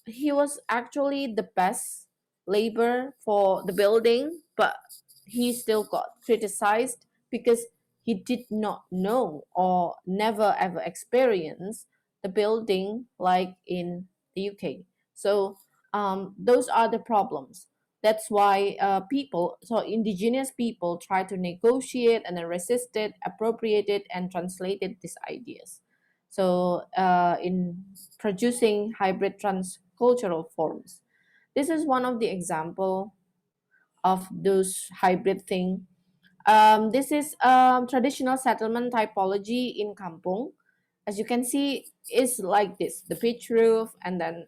he was actually the best labor for the building, but he still got criticized because he did not know or never ever experienced the building like in the UK. So those are the problems. That's why indigenous people try to negotiate and then resisted, appropriated, and translated these ideas. So in producing hybrid transcultural forms. This is one of the example of those hybrid thing. This is traditional settlement typology in kampung. As you can see, is like this: the pitch roof, and then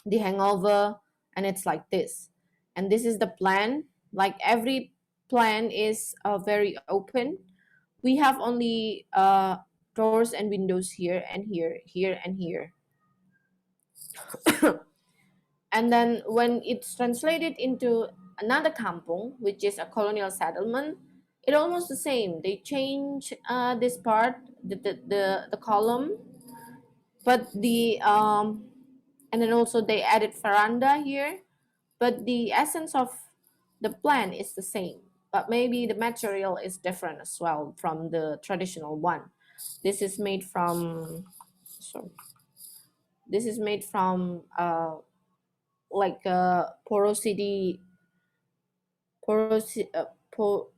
the hangover, and it's like this. And this is the plan. Like every plan is very open. We have only doors and windows here and here, here and here. And then when it's translated into another kampung, which is a colonial settlement, it almost the same. They change this part, the column, but and then also they added veranda here, but the essence of the plan is the same. But maybe the material is different as well from the traditional one. This is made from, sorry, this is made from like porosity porosi- uh, po-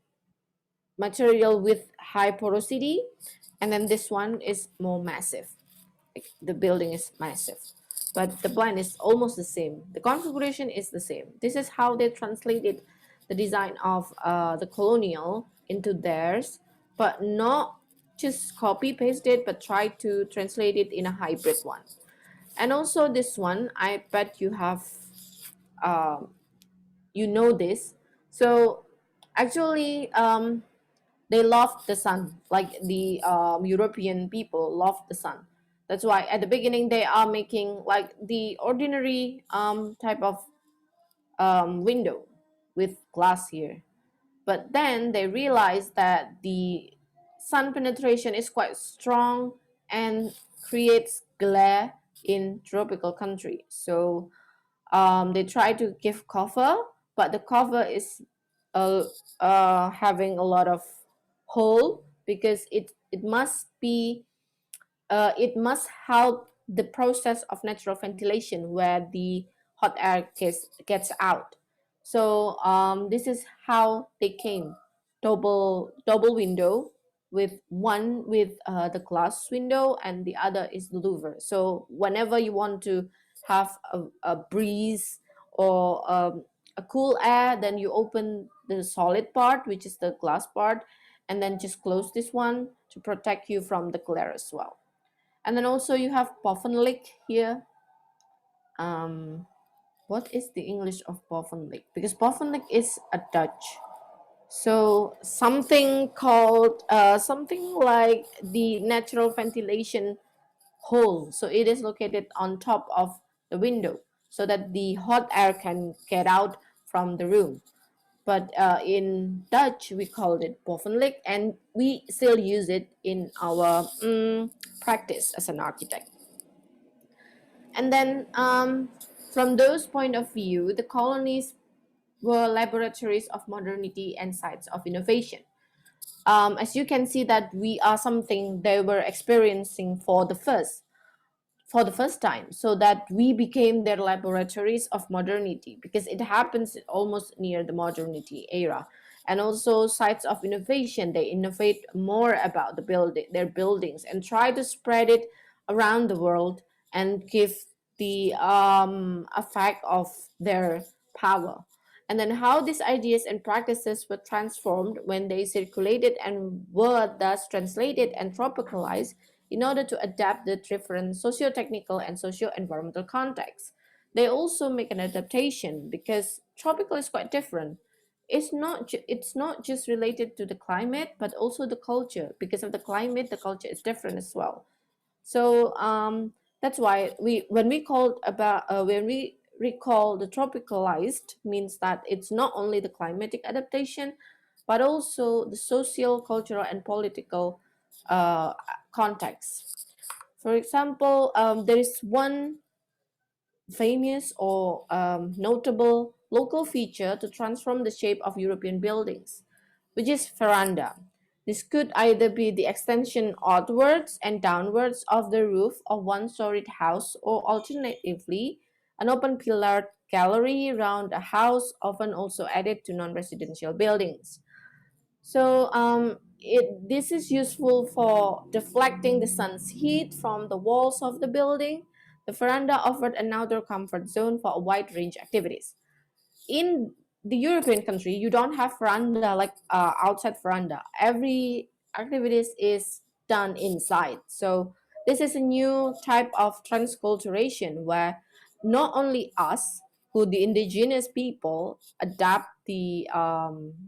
material with high porosity, and then this one is more massive. Like the building is massive, but the plan is almost the same. The configuration is the same. This is how they translated the design of the colonial into theirs, but not just copy paste it, but try to translate it in a hybrid one. And also this one, I bet you have uh, you know this. So actually, they love the sun, like the European people love the sun. That's why at the beginning they are making like the ordinary type of window with glass here. But then they realized that the sun penetration is quite strong and creates glare in tropical country. So they try to give cover, but the cover is uh, having a lot of hole because it must be it must help the process of natural ventilation where the hot air gets out. So this is how they came. Double window with one with the glass window and the other is the louver. So whenever you want to have a breeze or a cool air, then you open the solid part, which is the glass part, and then just close this one to protect you from the glare as well. And then also you have bovenlijk here. Um, what is the English of bovenlijk? Because bovenlijk is a Dutch. So something called something like the natural ventilation hole. So it is located on top of the window so that the hot air can get out from the room. But in Dutch we called it bovenlijk, and we still use it in our practice as an architect. And then from those point of view, the colonies were laboratories of modernity and sites of innovation. As you can see that we are something they were experiencing for the first time, so that we became their laboratories of modernity because it happens almost near the modernity era. And also sites of innovation, they innovate more about their buildings and try to spread it around the world and give the effect of their power. And then how these ideas and practices were transformed when they circulated and were thus translated and tropicalized in order to adapt the different socio-technical and socio-environmental contexts. They also make an adaptation because tropical is quite different. It's not just related to the climate, but also the culture. Because of the climate, the culture is different as well. So that's why when we recall the tropicalized means that it's not only the climatic adaptation, but also the social, cultural, and political uh, context. For example, there is one famous or notable local feature to transform the shape of European buildings, which is veranda. This could either be the extension outwards and downwards of the roof of one-storied house, or alternatively, an open pillared gallery around a house, often also added to non-residential buildings. So this is useful for deflecting the sun's heat from the walls of the building. The veranda offered an outdoor comfort zone for a wide range of activities. In the European country, you don't have veranda like outside veranda. Every activities is done inside. So this is a new type of transculturation where not only us, who the indigenous people, adapt the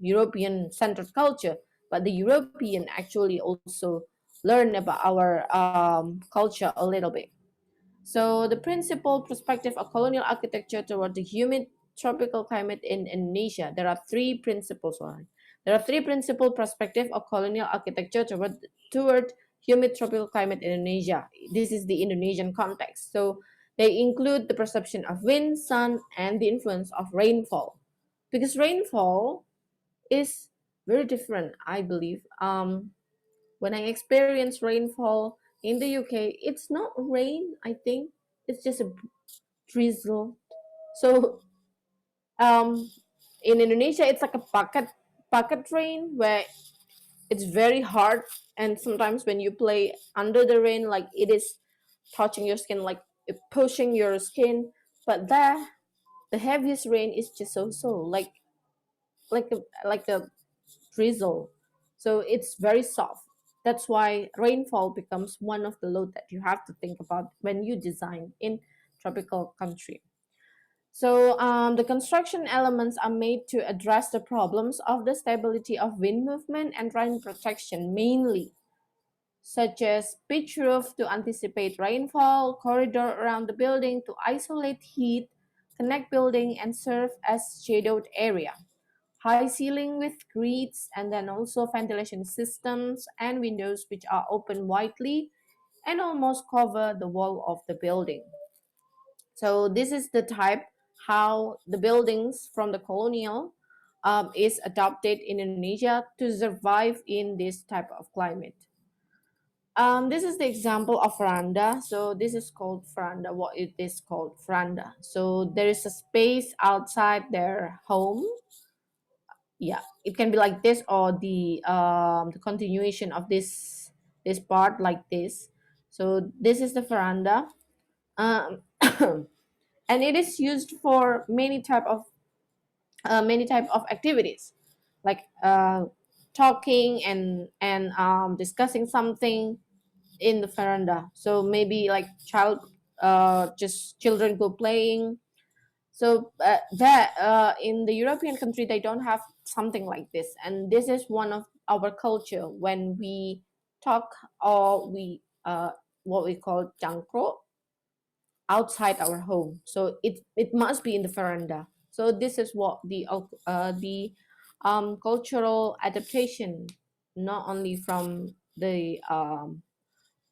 European centered culture, but the European actually also learn about our culture a little bit. So the principal perspective of colonial architecture toward the humid tropical climate in Indonesia, there are three principles. There are three principal perspective of colonial architecture toward humid tropical climate in Indonesia. This is the Indonesian context. So they include the perception of wind, sun, and the influence of rainfall. Because rainfall is very different, I believe. When I experience rainfall in the UK, it's not rain, I think. It's just a drizzle. So in Indonesia, it's like a bucket rain where it's very hard, and sometimes when you play under the rain, like it is touching your skin, like pushing your skin. But there, the heaviest rain is just so like a drizzle. So it's very soft. That's why rainfall becomes one of the load that you have to think about when you design in tropical country. So the construction elements are made to address the problems of the stability of wind movement and rain protection mainly, such as pitch roof to anticipate rainfall, corridor around the building to isolate heat, connect building and serve as shadowed area, high ceiling with grates, and then also ventilation systems and windows which are open widely and almost cover the wall of the building. So this is the type how the buildings from the colonial is adopted in Indonesia to survive in this type of climate. This is the example of veranda. So this is called veranda. What it is called veranda. So there is a space outside their home. Yeah, it can be like this or the continuation of this part like this. So this is the veranda. Um, and it is used for many type of activities like talking and discussing something in the veranda. So maybe like just children go playing. So that in the European country they don't have something like this, and this is one of our culture when we talk or we what we call jangkro outside our home. So it must be in the veranda. So this is what the cultural adaptation, not only from the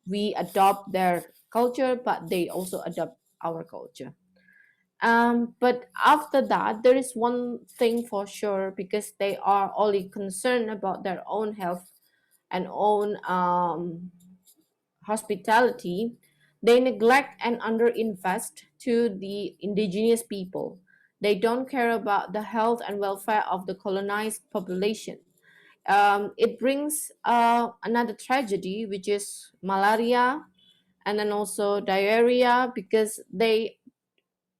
we adopt their culture, but they also adopt our culture. But after that, there is one thing for sure because they are only concerned about their own health and own hospitality. They neglect and underinvest to the indigenous people. They don't care about the health and welfare of the colonized population. It brings another tragedy, which is malaria and then also diarrhea, because they,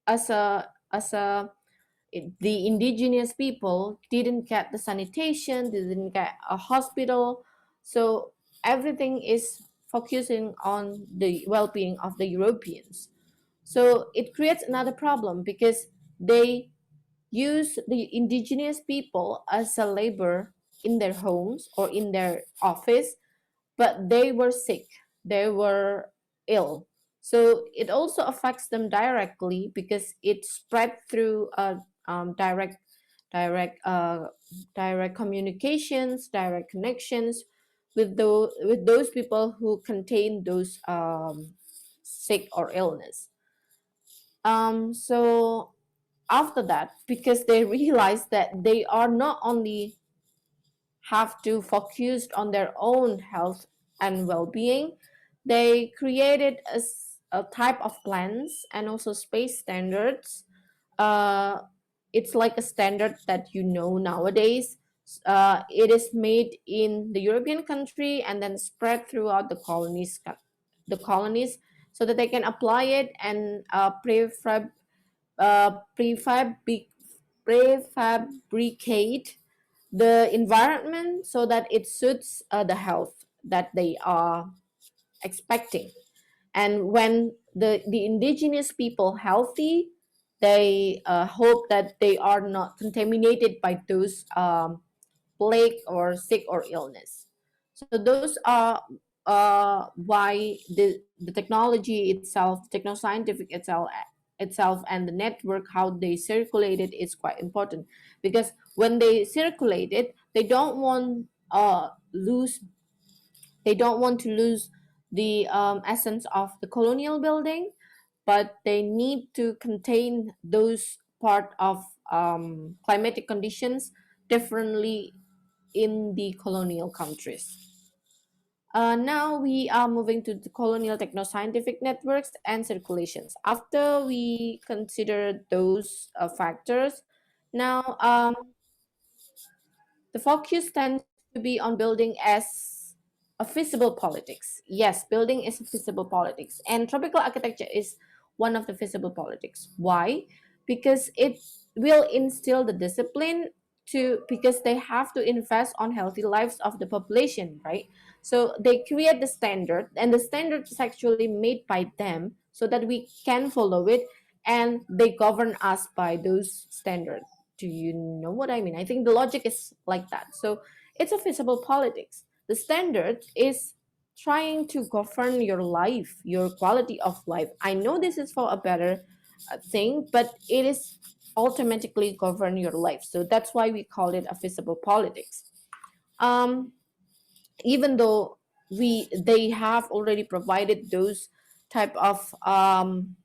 as a the indigenous people didn't get the sanitation, they didn't get a hospital. So everything is focusing on the well-being of the Europeans. So it creates another problem because they use the indigenous people as a labor in their homes or in their office, but they were sick, they were ill. So it also affects them directly because it spread through direct direct uh, direct communications, direct connections with those people who contain those sick or illness. So after that, because they realize that they are not only have to focus on their own health and well-being, they created a type of plans and also space standards. uh, it's like a standard that you know nowadays. It is made in the European country and then spread throughout the colonies so that they can apply it and uh, prefab prefabricate the environment so that it suits the health that they are expecting. And when the indigenous people healthy, they hope that they are not contaminated by those plague or sick or illness. So those are why the technology itself, techno-scientific itself and the network how they circulate it is quite important, because when they circulate it lose they don't want to lose the essence of the colonial building, but they need to contain those part of climatic conditions differently in the colonial countries. Now we are moving to the colonial techno-scientific networks and circulations. After we consider those factors, now the focus tends to be on building as a feasible politics. Yes, building is a feasible politics, and tropical architecture is one of the feasible politics. Why? Because it will instill the discipline to, because they have to invest on healthy lives of the population, right? So they create the standard, and the standard is actually made by them so that we can follow it, and they govern us by those standards. Do you know what I mean? I think the logic is like that. So it's a feasible politics. The standard is trying to govern your life, your quality of life. I know this is for a better thing, but it is automatically govern your life. So that's why we call it a feasible politics. Um, Even though they have already provided type of um,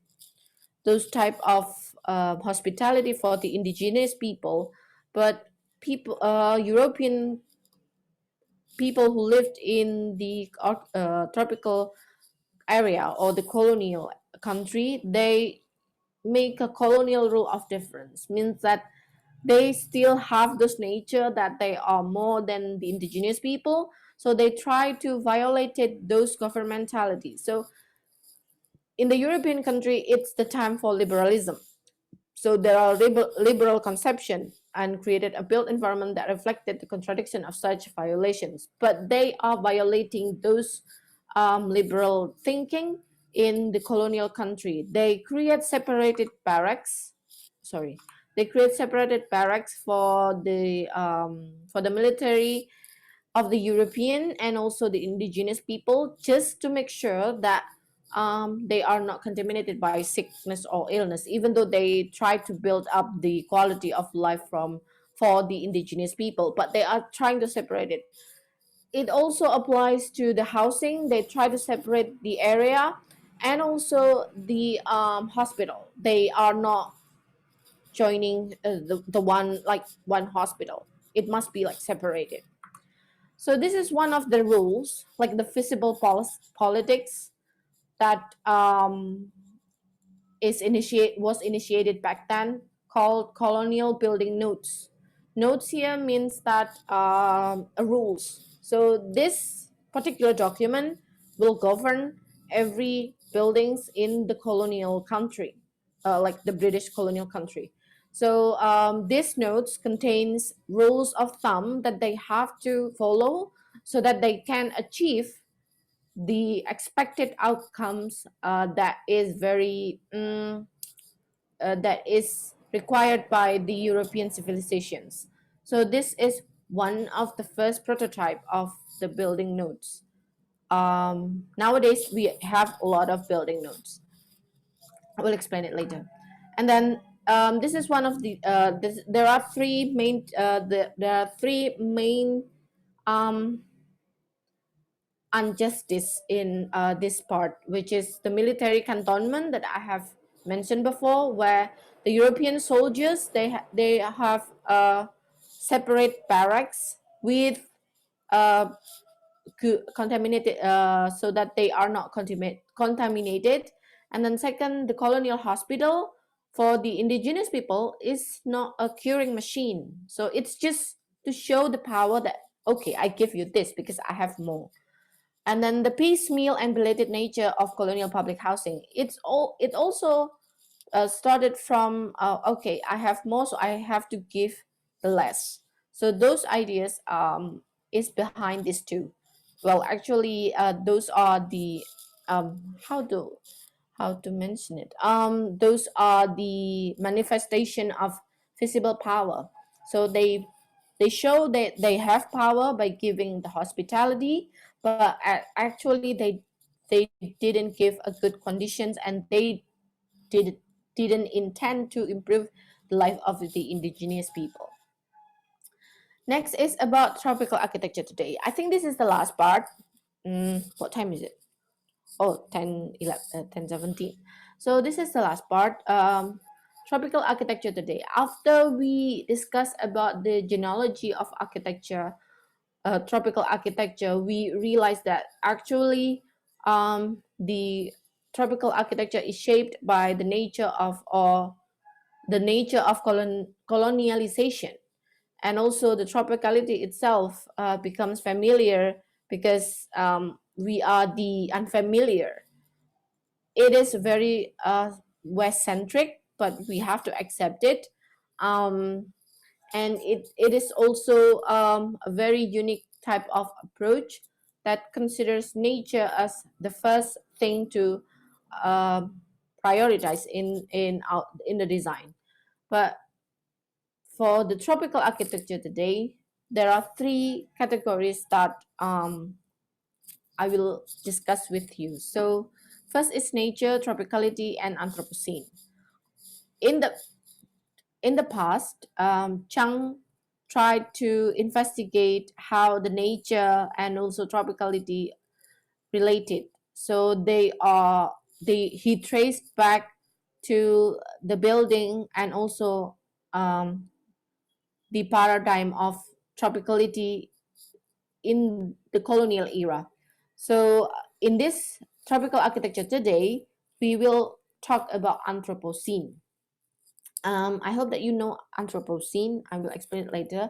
those type of hospitality for the indigenous people, but people European people who lived in the tropical area or the colonial country, they make a colonial rule of difference, means that they still have this nature that they are more than the indigenous people, so they try to violate those governmentalities. So in the European country, it's the time for liberalism. So there are liberal conception and created a built environment that reflected the contradiction of such violations. But they are violating those liberal thinking in the colonial country. They create separated barracks. Sorry, they create separated barracks for the military of the European and also the indigenous people, just to make sure that they are not contaminated by sickness or illness, even though they try to build up the quality of life for the indigenous people, but they are trying to separate it. It also applies to the housing. They try to separate the area, and also the hospital. They are not joining the one, like one hospital. It must be like separated. So this is one of the rules, like the feasible politics that was initiated back then, called colonial building notes. Notes here means that rules. So this particular document will govern every buildings in the colonial country, like the British colonial country. So these notes contains rules of thumb that they have to follow so that they can achieve the expected outcomes that is required by the European civilizations. So this is one of the first prototype of the building nodes. Nowadays we have a lot of building nodes. I will explain it later. And then this is one of the there are three main um, injustice in this part, which is the military cantonment that I have mentioned before, where the European soldiers they have separate barracks with uh, contaminated so that they are not contaminated. And then second, the colonial hospital for the indigenous people is not a curing machine. So it's just to show the power that, okay, I give you this because I have more. And then the piecemeal and belated nature of colonial public housing. It also started from okay, I have more, so I have to give the less. So those ideas is behind this too. Well, actually, those are the how to mention it. Those are the manifestation of visible power. So they show that they have power by giving the hospitality, but actually they didn't give a good conditions, and they did didn't intend to improve the life of the indigenous people. Next is about tropical architecture today. I think this is the last part. What time is it? Oh, 10, 11, 10:17. So this is the last part. Tropical architecture today. After we discuss about the genealogy of architecture, tropical architecture, we realize that actually the tropical architecture is shaped by the nature of or the nature of colonialization, and also the tropicality itself becomes familiar because we are the unfamiliar. It is very west centric, but we have to accept it. And it is also a very unique type of approach that considers nature as the first thing to uh, prioritized in the design. But for the tropical architecture today, there are three categories that I will discuss with you. So first is nature, tropicality, and Anthropocene. In the in the past, Chang tried to investigate how the nature and also tropicality related. So he traced back to the building and also the paradigm of tropicality in the colonial era. So in this tropical architecture today, we will talk about Anthropocene. I hope that you know Anthropocene. I will explain it later.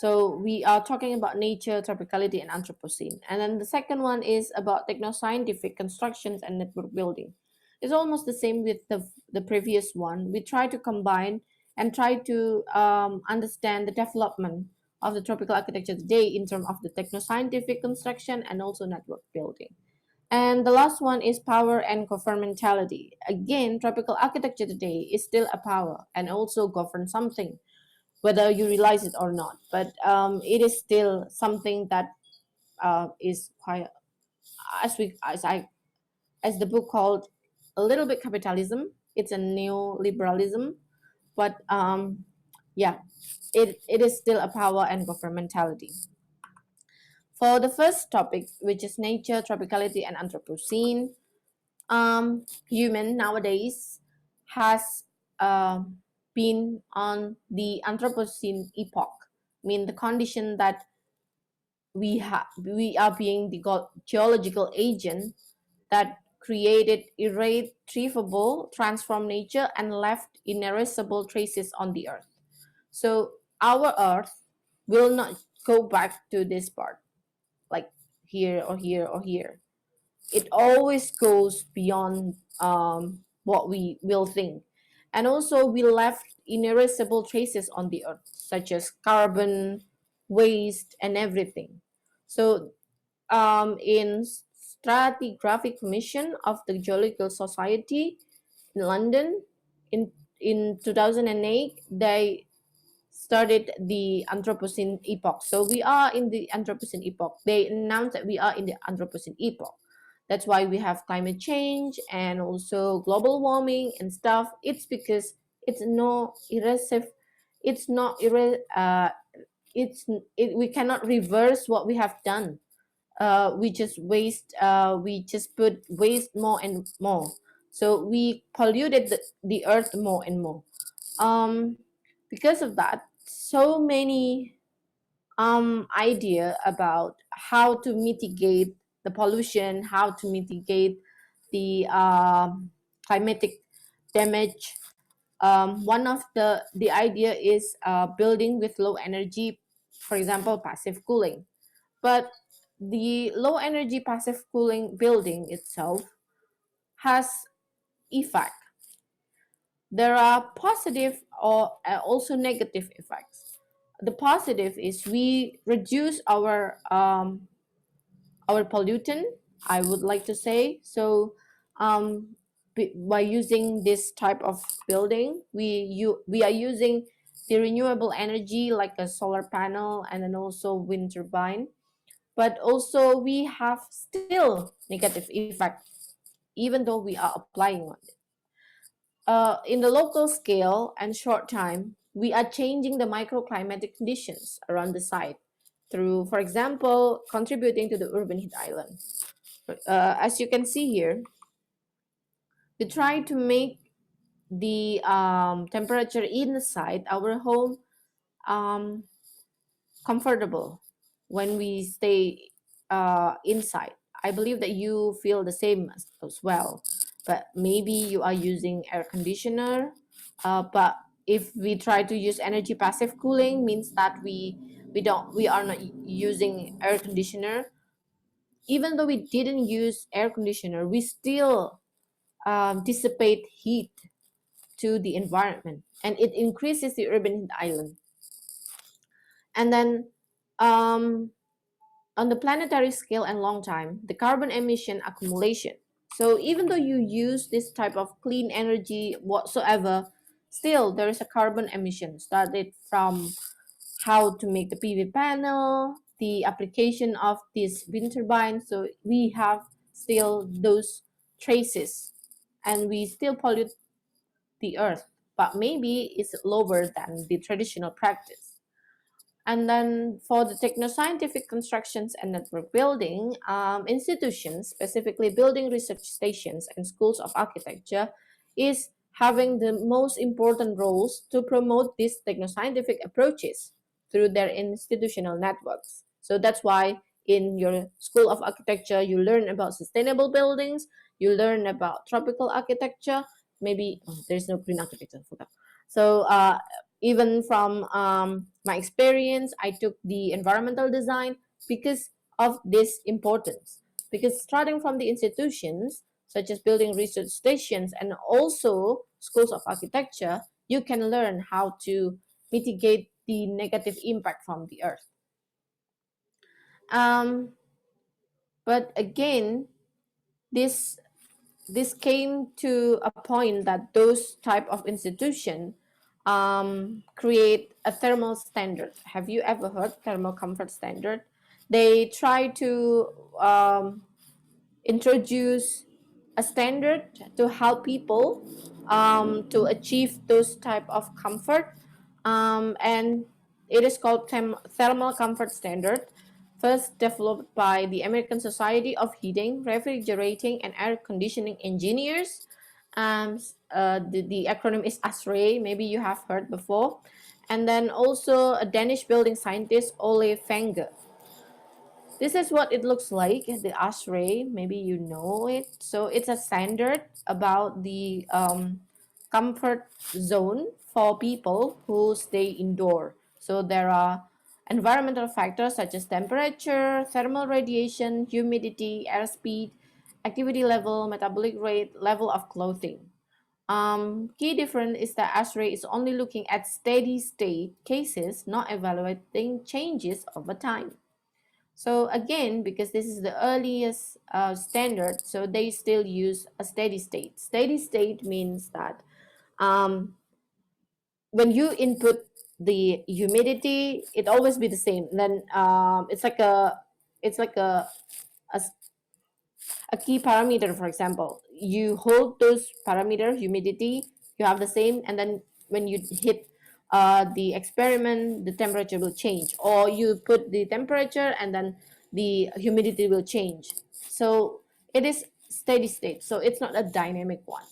So we are talking about nature, tropicality, and Anthropocene. And then the second one is about techno-scientific constructions and network building. It's almost the same with the previous one. We try to combine and try to understand the development of the tropical architecture today in terms of the techno-scientific construction and also network building. And the last one is power and governmentality. Again, tropical architecture today is still a power and also govern something, whether you realize it or not. But it is still something that is quite, as the book called, a little bit capitalism. It's a neoliberalism, but yeah, it is still a power and governmentality. For the first topic, which is nature, tropicality, and Anthropocene, human nowadays has been on the Anthropocene epoch. I mean, the condition that we are being the geological agent that created irretrievable transform nature and left inerasable traces on the earth. So our earth will not go back to this part, like here or here or here. It always goes beyond what we will think. And also, we left inerasable traces on the earth, such as carbon, waste, and everything. So, in stratigraphic mission of the Geological Society in London in 2008, they started the Anthropocene epoch. So we are in the Anthropocene epoch. They announced that we are in the Anthropocene epoch. That's why we have climate change and also global warming and stuff. It's because it's no erasive. It's not we cannot reverse what we have done. We just waste. We just put waste more and more. So we polluted the earth more and more. Um, because of that, so many idea about how to mitigate the pollution, how to mitigate the climatic damage. One of the idea is building with low energy, for example, passive cooling. But the low energy passive cooling building itself has effect. There are positive or also negative effects. The positive is we reduce our pollutant, I would like to say. So by using this type of building, we are using the renewable energy like a solar panel and then also wind turbine. But also we have still negative effect even though we are applying on it. In the local scale and short time, we are changing the microclimatic conditions around the site through, for example, contributing to the urban heat island. As you can see here, we try to make the temperature inside our home um, comfortable when we stay inside. I believe that you feel the same as well, but maybe you are using air conditioner. But if we try to use energy passive cooling, means that we are not using air conditioner. Even though we didn't use air conditioner, we still dissipate heat to the environment, and it increases the urban heat island. And then on the planetary scale and long time, the carbon emission accumulation. So even though you use this type of clean energy whatsoever, still there is a carbon emission started from how to make the PV panel, the application of this wind turbine. So we have still those traces, and we still pollute the earth, but maybe it's lower than the traditional practice. And then for the techno-scientific constructions and network building, institutions, specifically building research stations and schools of architecture, is having the most important roles to promote these techno-scientific approaches through their institutional networks. So that's why in your school of architecture, you learn about sustainable buildings, you learn about tropical architecture, maybe there's no green architecture for that. So even from my experience, I took the environmental design because of this importance. Because starting from the institutions, such as building research stations and also schools of architecture, you can learn how to mitigate the negative impact from the earth. Um, but again, this this came to a point that those type of institution create a thermal standard. Have you ever heard thermal comfort standard? They try to introduce a standard to help people to achieve those type of comfort, and it is called thermal comfort standard, first developed by the American Society of Heating, Refrigerating, and Air Conditioning Engineers. The acronym is ASRE, maybe you have heard before. And then also a Danish building scientist, Ole Fenge. This is what it looks like, the ASHRAE, maybe you know it. So it's a standard about the comfort zone for people who stay indoor. So there are environmental factors such as temperature, thermal radiation, humidity, airspeed, activity level, metabolic rate, level of clothing. Key difference is that ASHRAE is only looking at steady state cases, not evaluating changes over time. So again, because this is the earliest standard, so they still use a steady state. Steady state means that um, when you input the humidity, it always be the same. Then it's like a a key parameter. For example, you hold those parameter humidity, you have the same, and then when you hit the experiment, the temperature will change, or you put the temperature and then the humidity will change. So it is steady state, so it's not a dynamic one.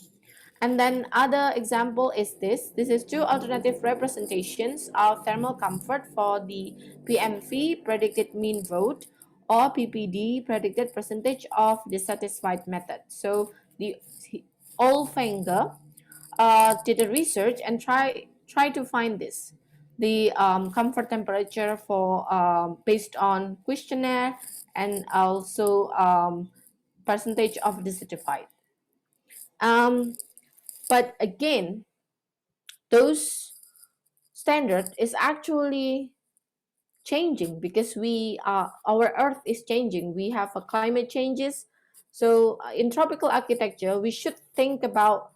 And then other example is this. This is two alternative representations of thermal comfort for the PMV, predicted mean vote, or PPD, predicted percentage of dissatisfied method. So the Olfanger did a research and try to find this, the comfort temperature for based on questionnaire, and also percentage of dissatisfied. Um, but again, those standard is actually changing because we our earth is changing. We have a climate changes. So in tropical architecture, we should think about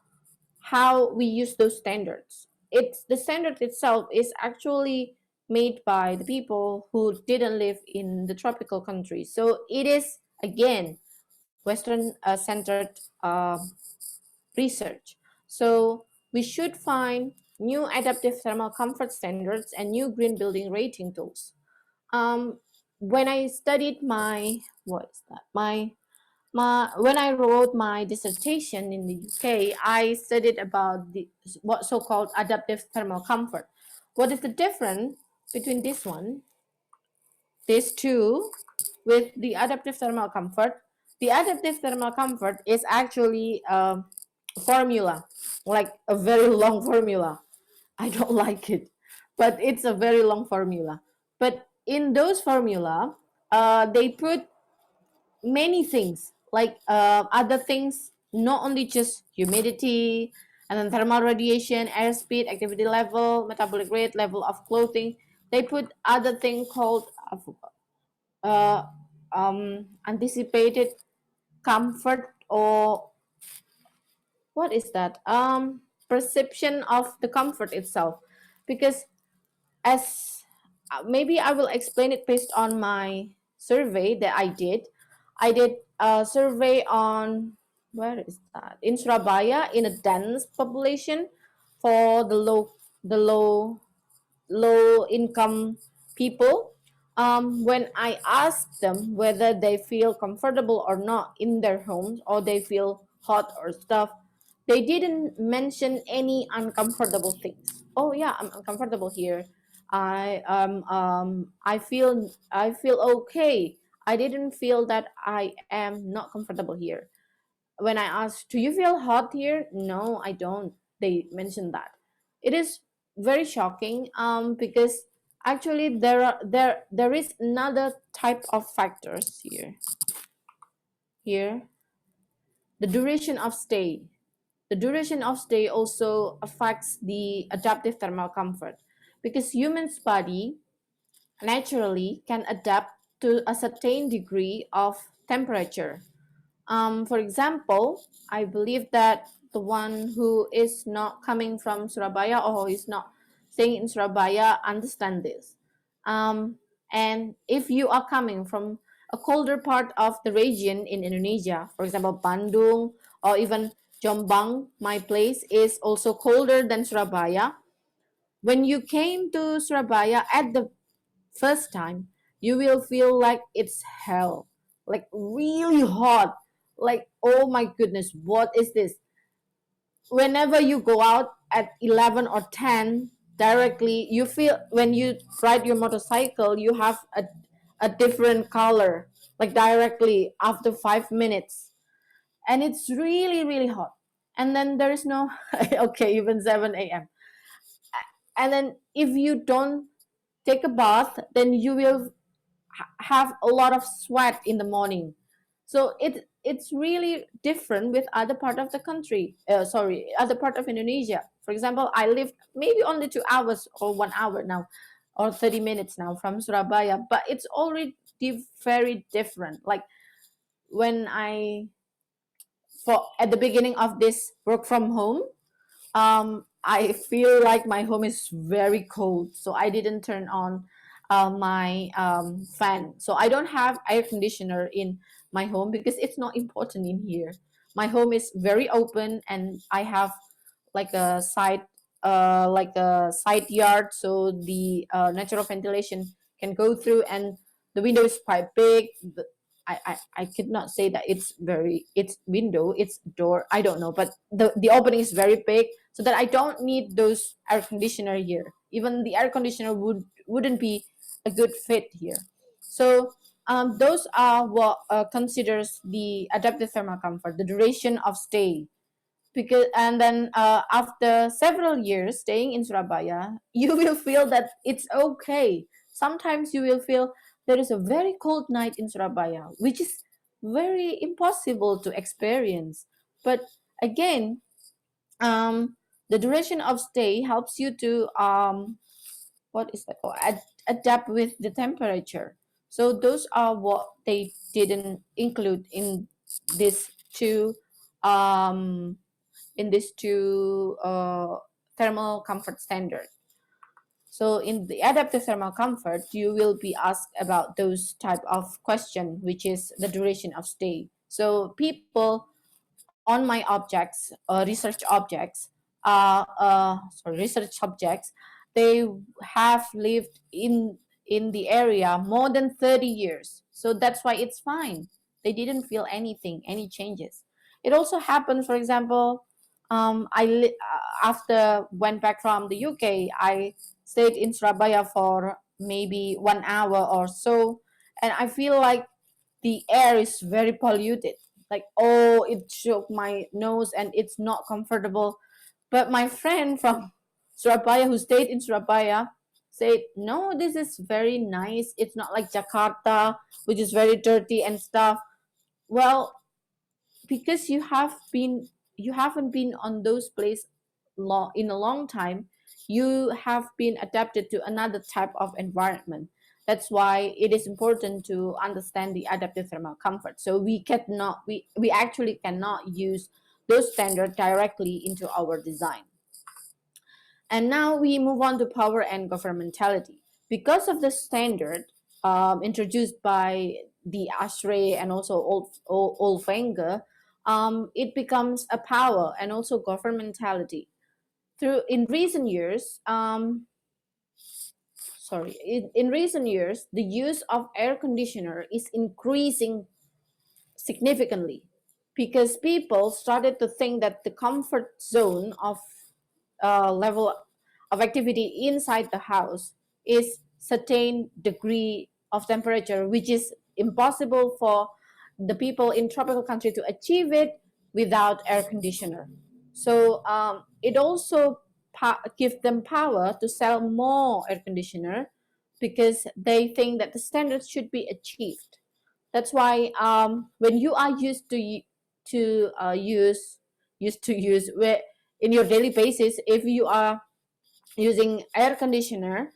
how we use those standards. It's the standard itself is actually made by the people who didn't live in the tropical countries. So it is again Western centered research. So we should find new adaptive thermal comfort standards and new green building rating tools. Um, when I studied my what is that my when I wrote my dissertation in the UK, I studied about the what so-called adaptive thermal comfort. What is the difference between this one, these two, with the adaptive thermal comfort? The adaptive thermal comfort is actually a formula, like a very long formula. I don't like it, but it's a very long formula. But in those formula, they put many things like other things, not only just humidity and then thermal radiation, airspeed, activity level, metabolic rate, level of clothing. They put other thing called uh, anticipated comfort or what is that? Perception of the comfort itself, because as maybe I will explain it based on my survey that I did. I did a survey on, where is that, in Surabaya, in a dense population, for the low income people. When I asked them whether they feel comfortable or not in their homes, or they feel hot or stuff, they didn't mention any uncomfortable things. Oh yeah, I'm uncomfortable here. I feel okay. I didn't feel that I am not comfortable here. When I asked, "Do you feel hot here?" "No, I don't." They mentioned that. It is very shocking, because actually there is another type of factors here. The duration of stay. The duration of stay also affects the adaptive thermal comfort, because humans' body naturally can adapt to a certain degree of temperature. For example, I believe that the one who is not coming from Surabaya, or who is not staying in Surabaya, understand this. And if you are coming from a colder part of the region in Indonesia, for example, Bandung or even Jombang, my place is also colder than Surabaya. When you came to Surabaya at the first time, you will feel like it's hell, like really hot. Like, oh my goodness, what is this? Whenever you go out at 11 or 10, directly, you feel when you ride your motorcycle, you have a different color, like directly after 5 minutes. And it's really, really hot. And then there is no, okay, even 7 a.m. And then if you don't take a bath, then you will have a lot of sweat in the morning. So it's really different with other part of the country. Sorry, other part of Indonesia. For example, I lived maybe only 2 hours or 1 hour now, or 30 minutes now from Surabaya, but it's already very different. Like when I for at the beginning of this work from home, I feel like my home is very cold, so I didn't turn on my fan. So I don't have air conditioner in my home because it's not important in here. My home is very open, and I have like a side yard, so the natural ventilation can go through, and the window is quite big. I could not say that it's window, it's door, I don't know, but the opening is very big, so that I don't need those air conditioner here. Even the air conditioner wouldn't be a good fit here. So those are what considers the adaptive thermal comfort, the duration of stay. Because and then after several years staying in Surabaya, you will feel that it's okay. Sometimes you will feel there is a very cold night in Surabaya, which is very impossible to experience. But again, the duration of stay helps you to what is that called? Adapt with the temperature. So those are what they didn't include this two um, in this two thermal comfort standard. So in the adaptive thermal comfort, you will be asked about those type of question, which is the duration of stay. So people on my objects, research objects, research subjects, they have lived in the area more than 30 years. So that's why it's fine. They didn't feel anything, any changes. It also happened, for example, after went back from the UK, I stayed in Surabaya for maybe 1 hour or so, and I feel like the air is very polluted. Like, oh, it shook my nose and it's not comfortable. But my friend from Surabaya, who stayed in Surabaya, said, no, this is very nice. It's not like Jakarta, which is very dirty and stuff. Well, because you haven't been on those places in a long time, you have been adapted to another type of environment. That's why it is important to understand the adaptive thermal comfort. So we actually cannot use those standards directly into our design. And now we move on to power and governmentality. Because of the standard introduced by the ASHRAE and also Olfenga, it becomes a power and also governmentality. Through in recent years, in recent years, the use of air conditioner is increasing significantly because people started to think that the comfort zone of level of activity inside the house is certain degree of temperature, which is impossible for the people in tropical country to achieve it without air conditioner. So it also gives them power to sell more air conditioner because they think that the standards should be achieved. That's why when you are used to use where in your daily basis, if you are using air conditioner,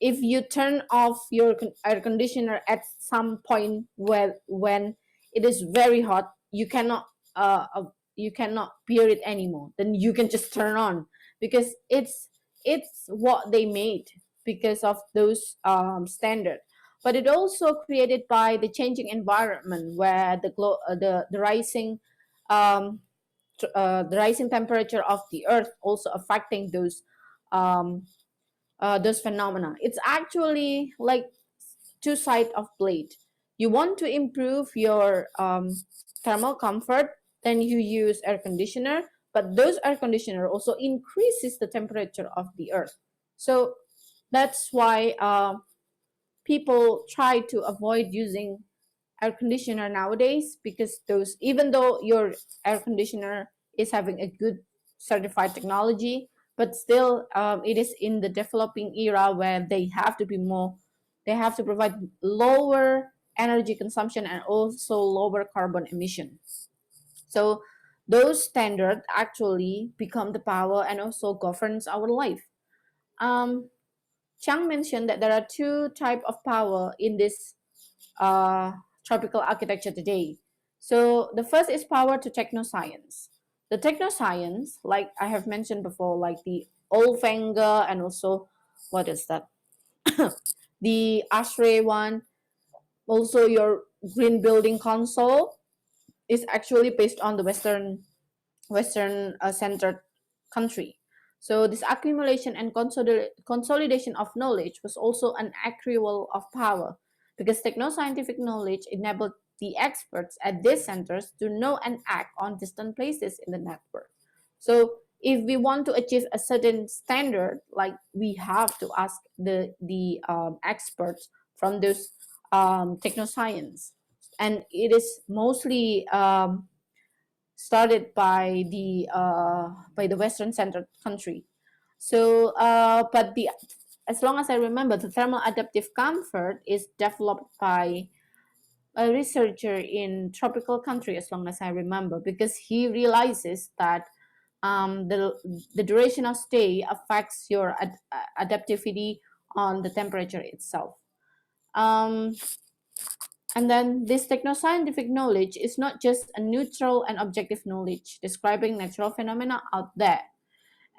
if you turn off your air conditioner at some point where when it is very hot, you cannot bear it anymore, then you can just turn on because it's what they made because of those standard. But it also created by the changing environment where um, the rising temperature of the earth also affecting those phenomena. It's actually like two sides of blade. You want to improve your thermal comfort, then you use air conditioner, but those air conditioner also increases the temperature of the earth. So that's why people try to avoid using air conditioner nowadays because those, even though your air conditioner is having a good certified technology, but still it is in the developing era where they have to provide lower energy consumption and also lower carbon emission. So those standards actually become the power and also governs our life. um, Chang mentioned that there are two type of power in this uh, tropical architecture today. So the first is power to technoscience. The technoscience, like I have mentioned before, like the Olfenga and also what is that? The ASHRAE one, also your green building console is actually based on the Western centered country. So this accumulation and consolidation of knowledge was also an accrual of power because techno-scientific knowledge enabled the experts at these centers to know and act on distant places in the network. So if we want to achieve a certain standard, like we have to ask the experts from those technoscience, and it is mostly started by the Western centered country. So, but the as long as I remember, the thermal adaptive comfort is developed by a researcher in tropical country. As long as I remember, because he realizes that the duration of stay affects your adaptivity on the temperature itself. Um, and then this technoscientific knowledge is not just a neutral and objective knowledge describing natural phenomena out there.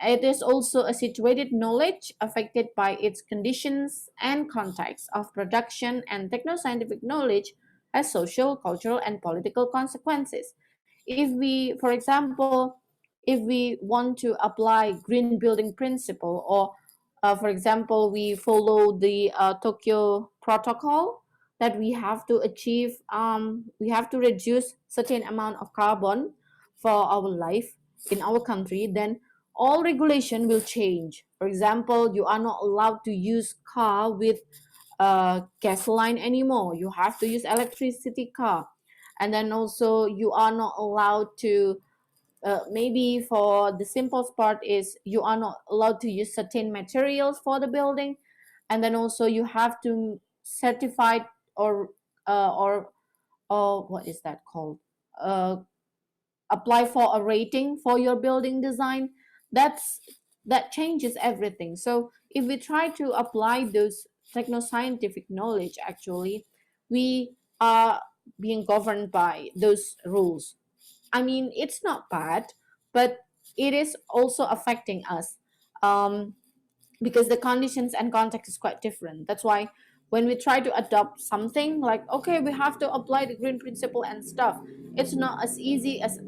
It is also a situated knowledge affected by its conditions and context of production, and technoscientific knowledge has social, cultural, and political consequences. If we, for example, if we want to apply green building principle, or for example, we follow the Tokyo Protocol that we have to achieve, we have to reduce certain amount of carbon for our life in our country, then all regulation will change. For example, you are not allowed to use car with gasoline anymore. You have to use electricity car. And then also you are not allowed to maybe for the simplest part is you are not allowed to use certain materials for the building. And then also you have to certify or uh, or or what is that called, uh, apply for a rating for your building design. That changes everything. So if we try to apply those techno-scientific knowledge, actually, we are being governed by those rules. I mean, it's not bad, but it is also affecting us. Um, because the conditions and context is quite different. That's why when we try to adopt something like, okay, we have to apply the green principle and stuff, it's not as easy as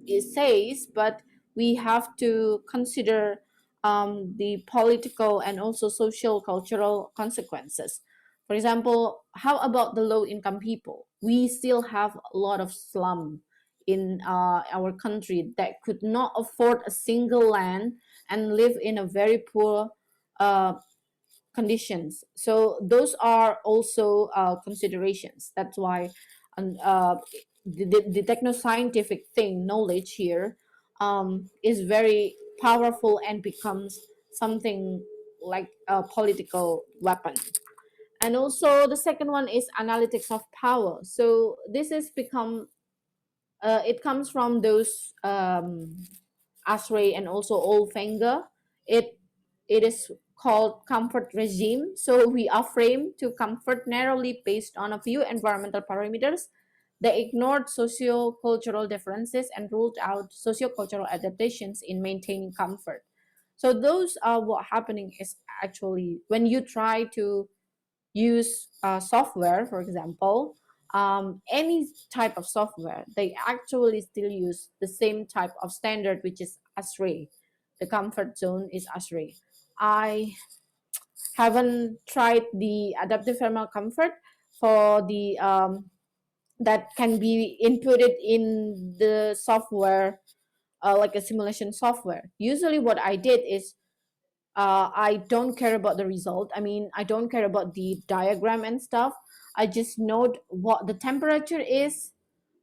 it says, but we have to consider the political and also social cultural consequences. For example, how about the low income people? We still have a lot of slum in our country that could not afford a single land and live in a very poor uh, conditions. So those are also considerations. That's why the techno-scientific thing knowledge here is very powerful and becomes something like a political weapon. And also the second one is analytics of power. So this has become it comes from those Ashray and also Olfinger. It it is called comfort regime. So we are framed to comfort narrowly based on a few environmental parameters. They ignored socio-cultural differences and ruled out socio-cultural adaptations in maintaining comfort. So those are what happening is actually when you try to use software, for example, any type of software, they actually still use the same type of standard, which is ASRE. The comfort zone is ASRE. I haven't tried the adaptive thermal comfort for the that can be inputted in the software, like a simulation software. Usually, what I did is I don't care about the result. I mean, I don't care about the diagram and stuff. I just note what the temperature is,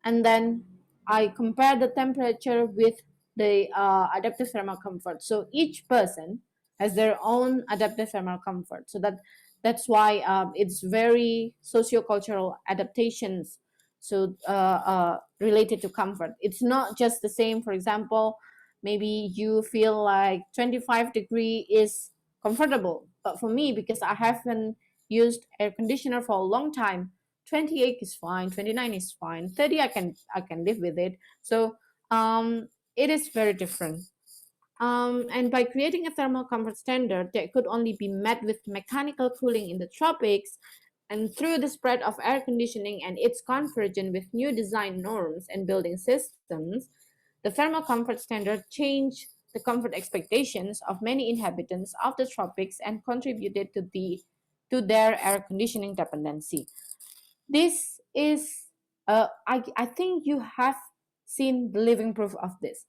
and then I compare the temperature with the adaptive thermal comfort. So each person has their own adaptive thermal comfort. So that's why it's very sociocultural adaptations. So related to comfort, it's not just the same. For example, maybe you feel like 25-degree is comfortable, but for me, because I haven't used air conditioner for a long time, 28 is fine, 29 is fine, 30 I can live with it. So it is very different. And by creating a thermal comfort standard that could only be met with mechanical cooling in the tropics, and through the spread of air conditioning and its convergence with new design norms and building systems, the thermal comfort standard changed the comfort expectations of many inhabitants of the tropics and contributed to their air conditioning dependency. This is, I think you have seen the living proof of this.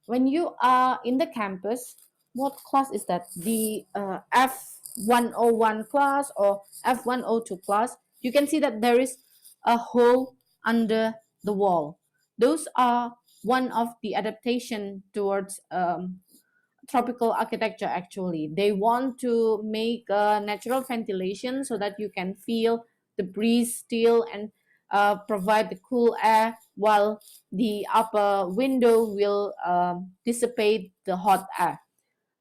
When you are in the campus, what class is that? The F101 class or F102 class, you can see that there is a hole under the wall. Those are one of the adaptation towards tropical architecture. Actually, they want to make natural ventilation so that you can feel the breeze still and provide the cool air, while the upper window will dissipate the hot air.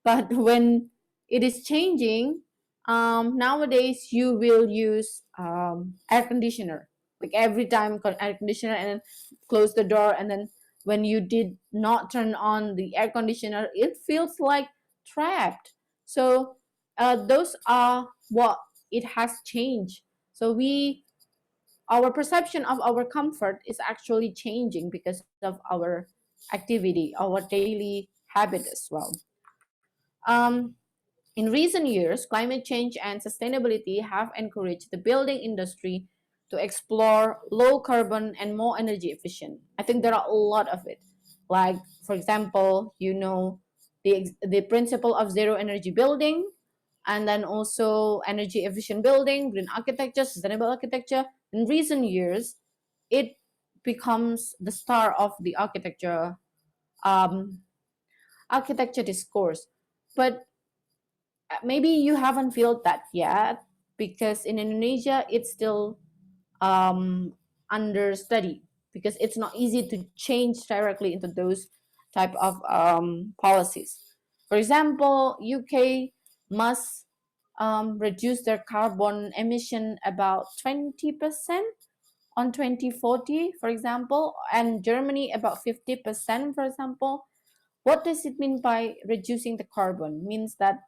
But when it is changing, nowadays you will use air conditioner, like every time air conditioner, and then close the door, and then when you did not turn on the air conditioner, it feels like trapped. So those are what it has changed. So we our perception of our comfort is actually changing because of our activity, our daily habit as well. um, in recent years, climate change and sustainability have encouraged the building industry to explore low carbon and more energy efficient. I think there are a lot of it. Like, for example, the principle of zero energy building, and then also energy efficient building, green architecture, sustainable architecture. In recent years, it becomes the star of the um, architecture discourse. But maybe you haven't felt that yet, because in Indonesia it's still um, under study, because it's not easy to change directly into those type of policies. For example, UK must reduce their carbon emission about 20% on 2040, for example, and Germany about 50%, for example. What does it mean by reducing the carbon? It means that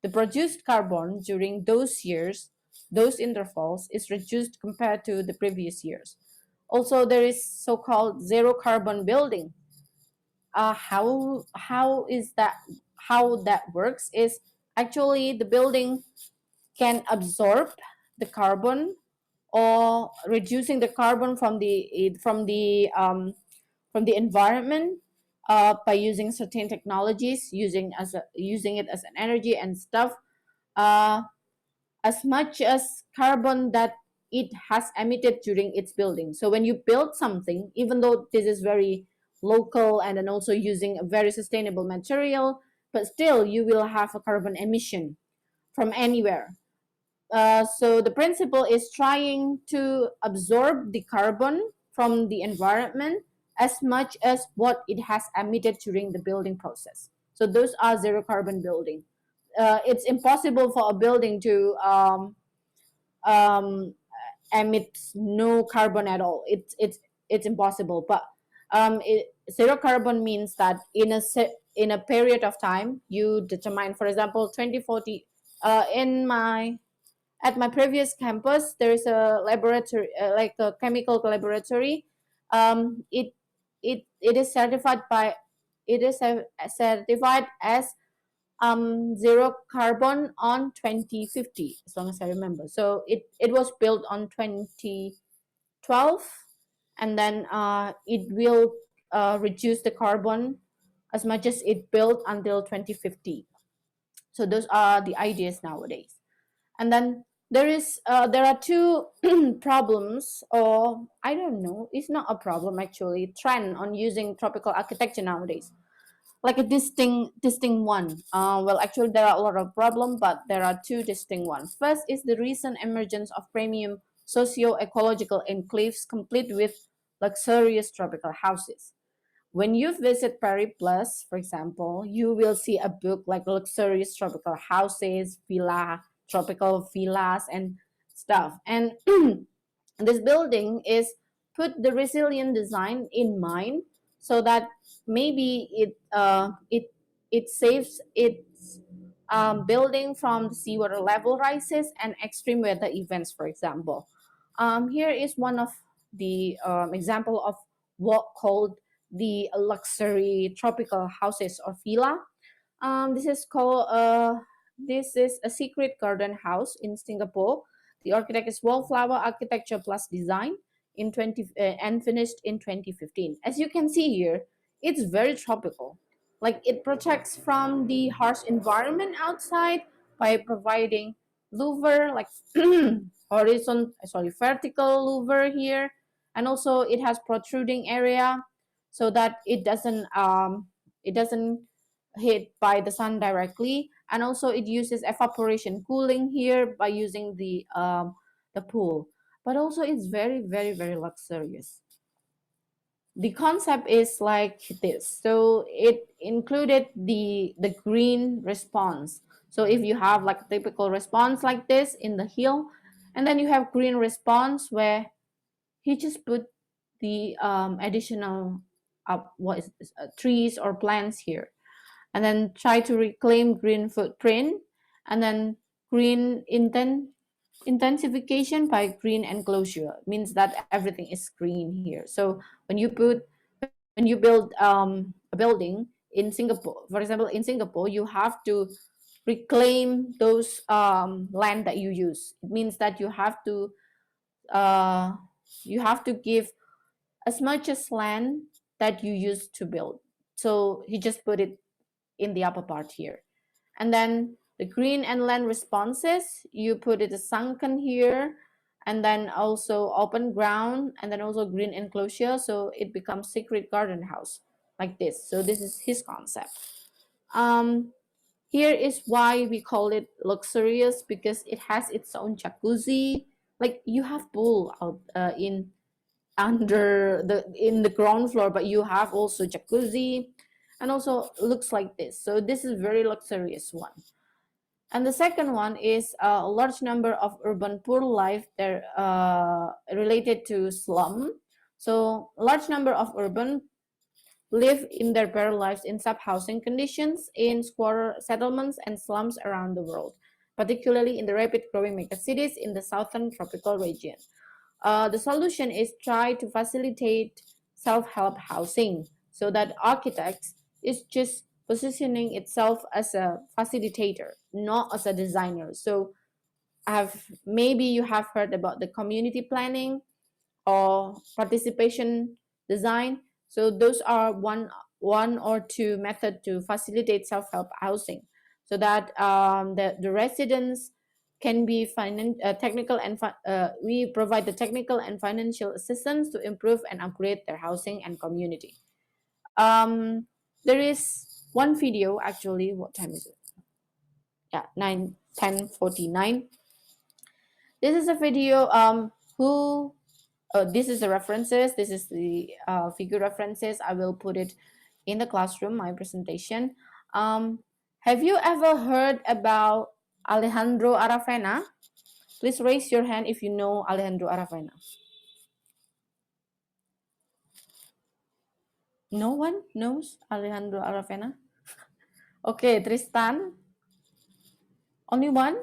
the produced carbon during those years, those intervals, is reduced compared to the previous years. Also, there is so-called zero carbon building. How is that? How that works is actually the building can absorb the carbon or reducing the carbon from the environment by using certain technologies, using it as an energy and stuff, uh, as much as carbon that it has emitted during its building. So when you build something, even though this is very local and then also using a very sustainable material, but still you will have a carbon emission from anywhere. So the principle is trying to absorb the carbon from the environment as much as what it has emitted during the building process. So those are zero carbon building. It's impossible for a building to um, emit no carbon at all. It's impossible. But zero carbon means that in a period of time you determine, for example, 2040. In my At my previous campus, there is a laboratory, like a chemical laboratory. It is certified by it is certified as zero carbon on 2050, as long as I remember. So it was built on 2012, and then it will reduce the carbon as much as it built until 2050. So those are the ideas nowadays. And then there are two problems, or I don't know, it's not a problem actually, trend on using tropical architecture nowadays, like a distinct one. Well, actually there are a lot of problems, but there are two distinct ones. First is the recent emergence of premium socio-ecological enclaves complete with luxurious tropical houses. When you visit Paris Plus, for example, you will see a book like luxurious tropical houses, tropical villas, and stuff. And this building is put the resilient design in mind, so that maybe it saves its building from seawater level rises and extreme weather events, for example. Here is one of the example of what called the luxury tropical houses or villa. This is called this is a secret garden house in Singapore. The architect is Wallflower Architecture Plus Design in 20 and finished in 2015. As you can see here, it's very tropical. Like, it protects from the harsh environment outside by providing louver, like vertical louver here, and also it has protruding area so that it doesn't hit by the sun directly, and also it uses evaporation cooling here by using the pool. But also it's very luxurious. The concept is like this. So it included the green response. So if you have like a typical response like this in the hill, and then you have green response where he just put the additional trees or plants here, and then try to reclaim green footprint, and then green intensification by green enclosure means that everything is green here. So when you build a building in Singapore, for example, in Singapore, you have to reclaim those land that you use. It means that you have to give as much as land that you used to build. So he just put it in the upper part here. And then the green and land responses, you put it sunken here, and then also open ground, and then also green enclosure, so it becomes secret garden house like this. So this is his concept. Here is why we call it luxurious, because it has its own jacuzzi. Like, you have pool out in the ground floor, but you have also jacuzzi, and also looks like this. So this is very luxurious one. And the second one is a large number of urban poor life they're related to slum. So large number of urban live in their bare lives in sub-housing conditions in squatter settlements and slums around the world, particularly in the rapid growing megacities in the southern tropical region. The solution is try to facilitate self-help housing so that architects is just positioning itself as a facilitator, not as a designer. So have maybe you have heard about the community planning or participation design. So those are one or two method to facilitate self-help housing, so that the residents can be technical and we provide the technical and financial assistance to improve and upgrade their housing and community. There is one video actually. What time is it? Yeah, 9:10:49. This is a video who this is the references, this is the figure references. I will put it in the classroom, my presentation. Have you ever heard about Alejandro Aravena? Please raise your hand if you know Alejandro Aravena. No one knows Alejandro Aravena? Okay, Tristan. Only one?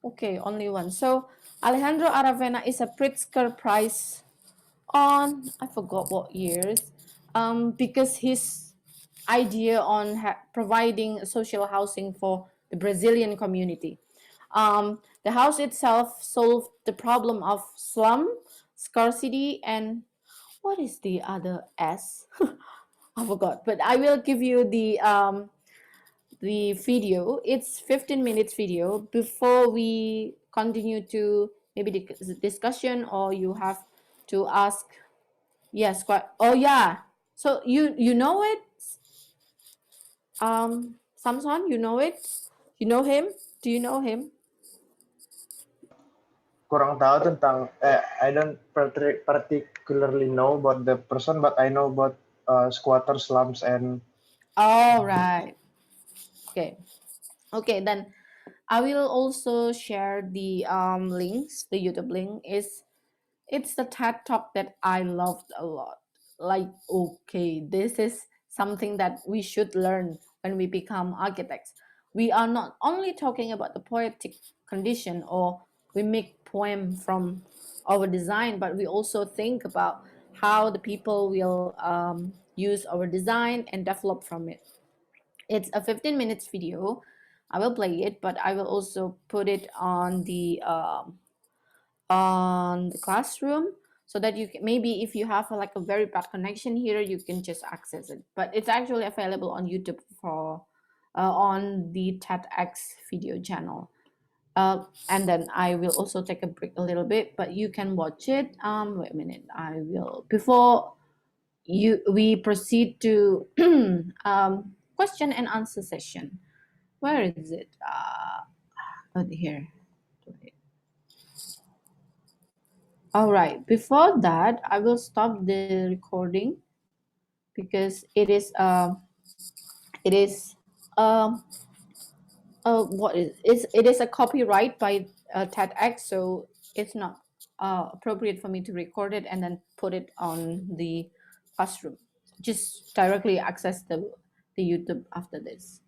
Okay, only one. So Alejandro Aravena is a Pritzker Prize on, I forgot what years, because his idea on providing social housing for the Brazilian community. The house itself solved the problem of slum, scarcity, and what is the other S? I forgot, but I will give you the video. It's 15 minutes video. Before we continue to maybe the discussion, or you have to ask. Yes, quite. Oh yeah. So you know it, Samson. You know it. You know him. Do you know him? Kurang tahu tentang I don't particularly know about the person, but I know about squatter slums and All right. Okay. Okay. Then I will also share the links. The YouTube link is it's the TED talk that I loved a lot. Like, okay, this is something that we should learn when we become architects. We are not only talking about the poetic condition or we make poem from our design, but we also think about how the people will use our design and develop from it. It's a 15 minutes video. I will play it, but I will also put it on the classroom so that you can, maybe if you have like a very bad connection here, you can just access it. But it's actually available on YouTube for on the TEDx video channel. And then I will also take a break a little bit, but you can watch it. Wait a minute. I will before you we proceed to question and answer session. Where is it? Oh, here. All right. Before that, I will stop the recording because it is what is it is a copyright by TEDx, so it's not appropriate for me to record it and then put it on the classroom. Just directly access the YouTube after this.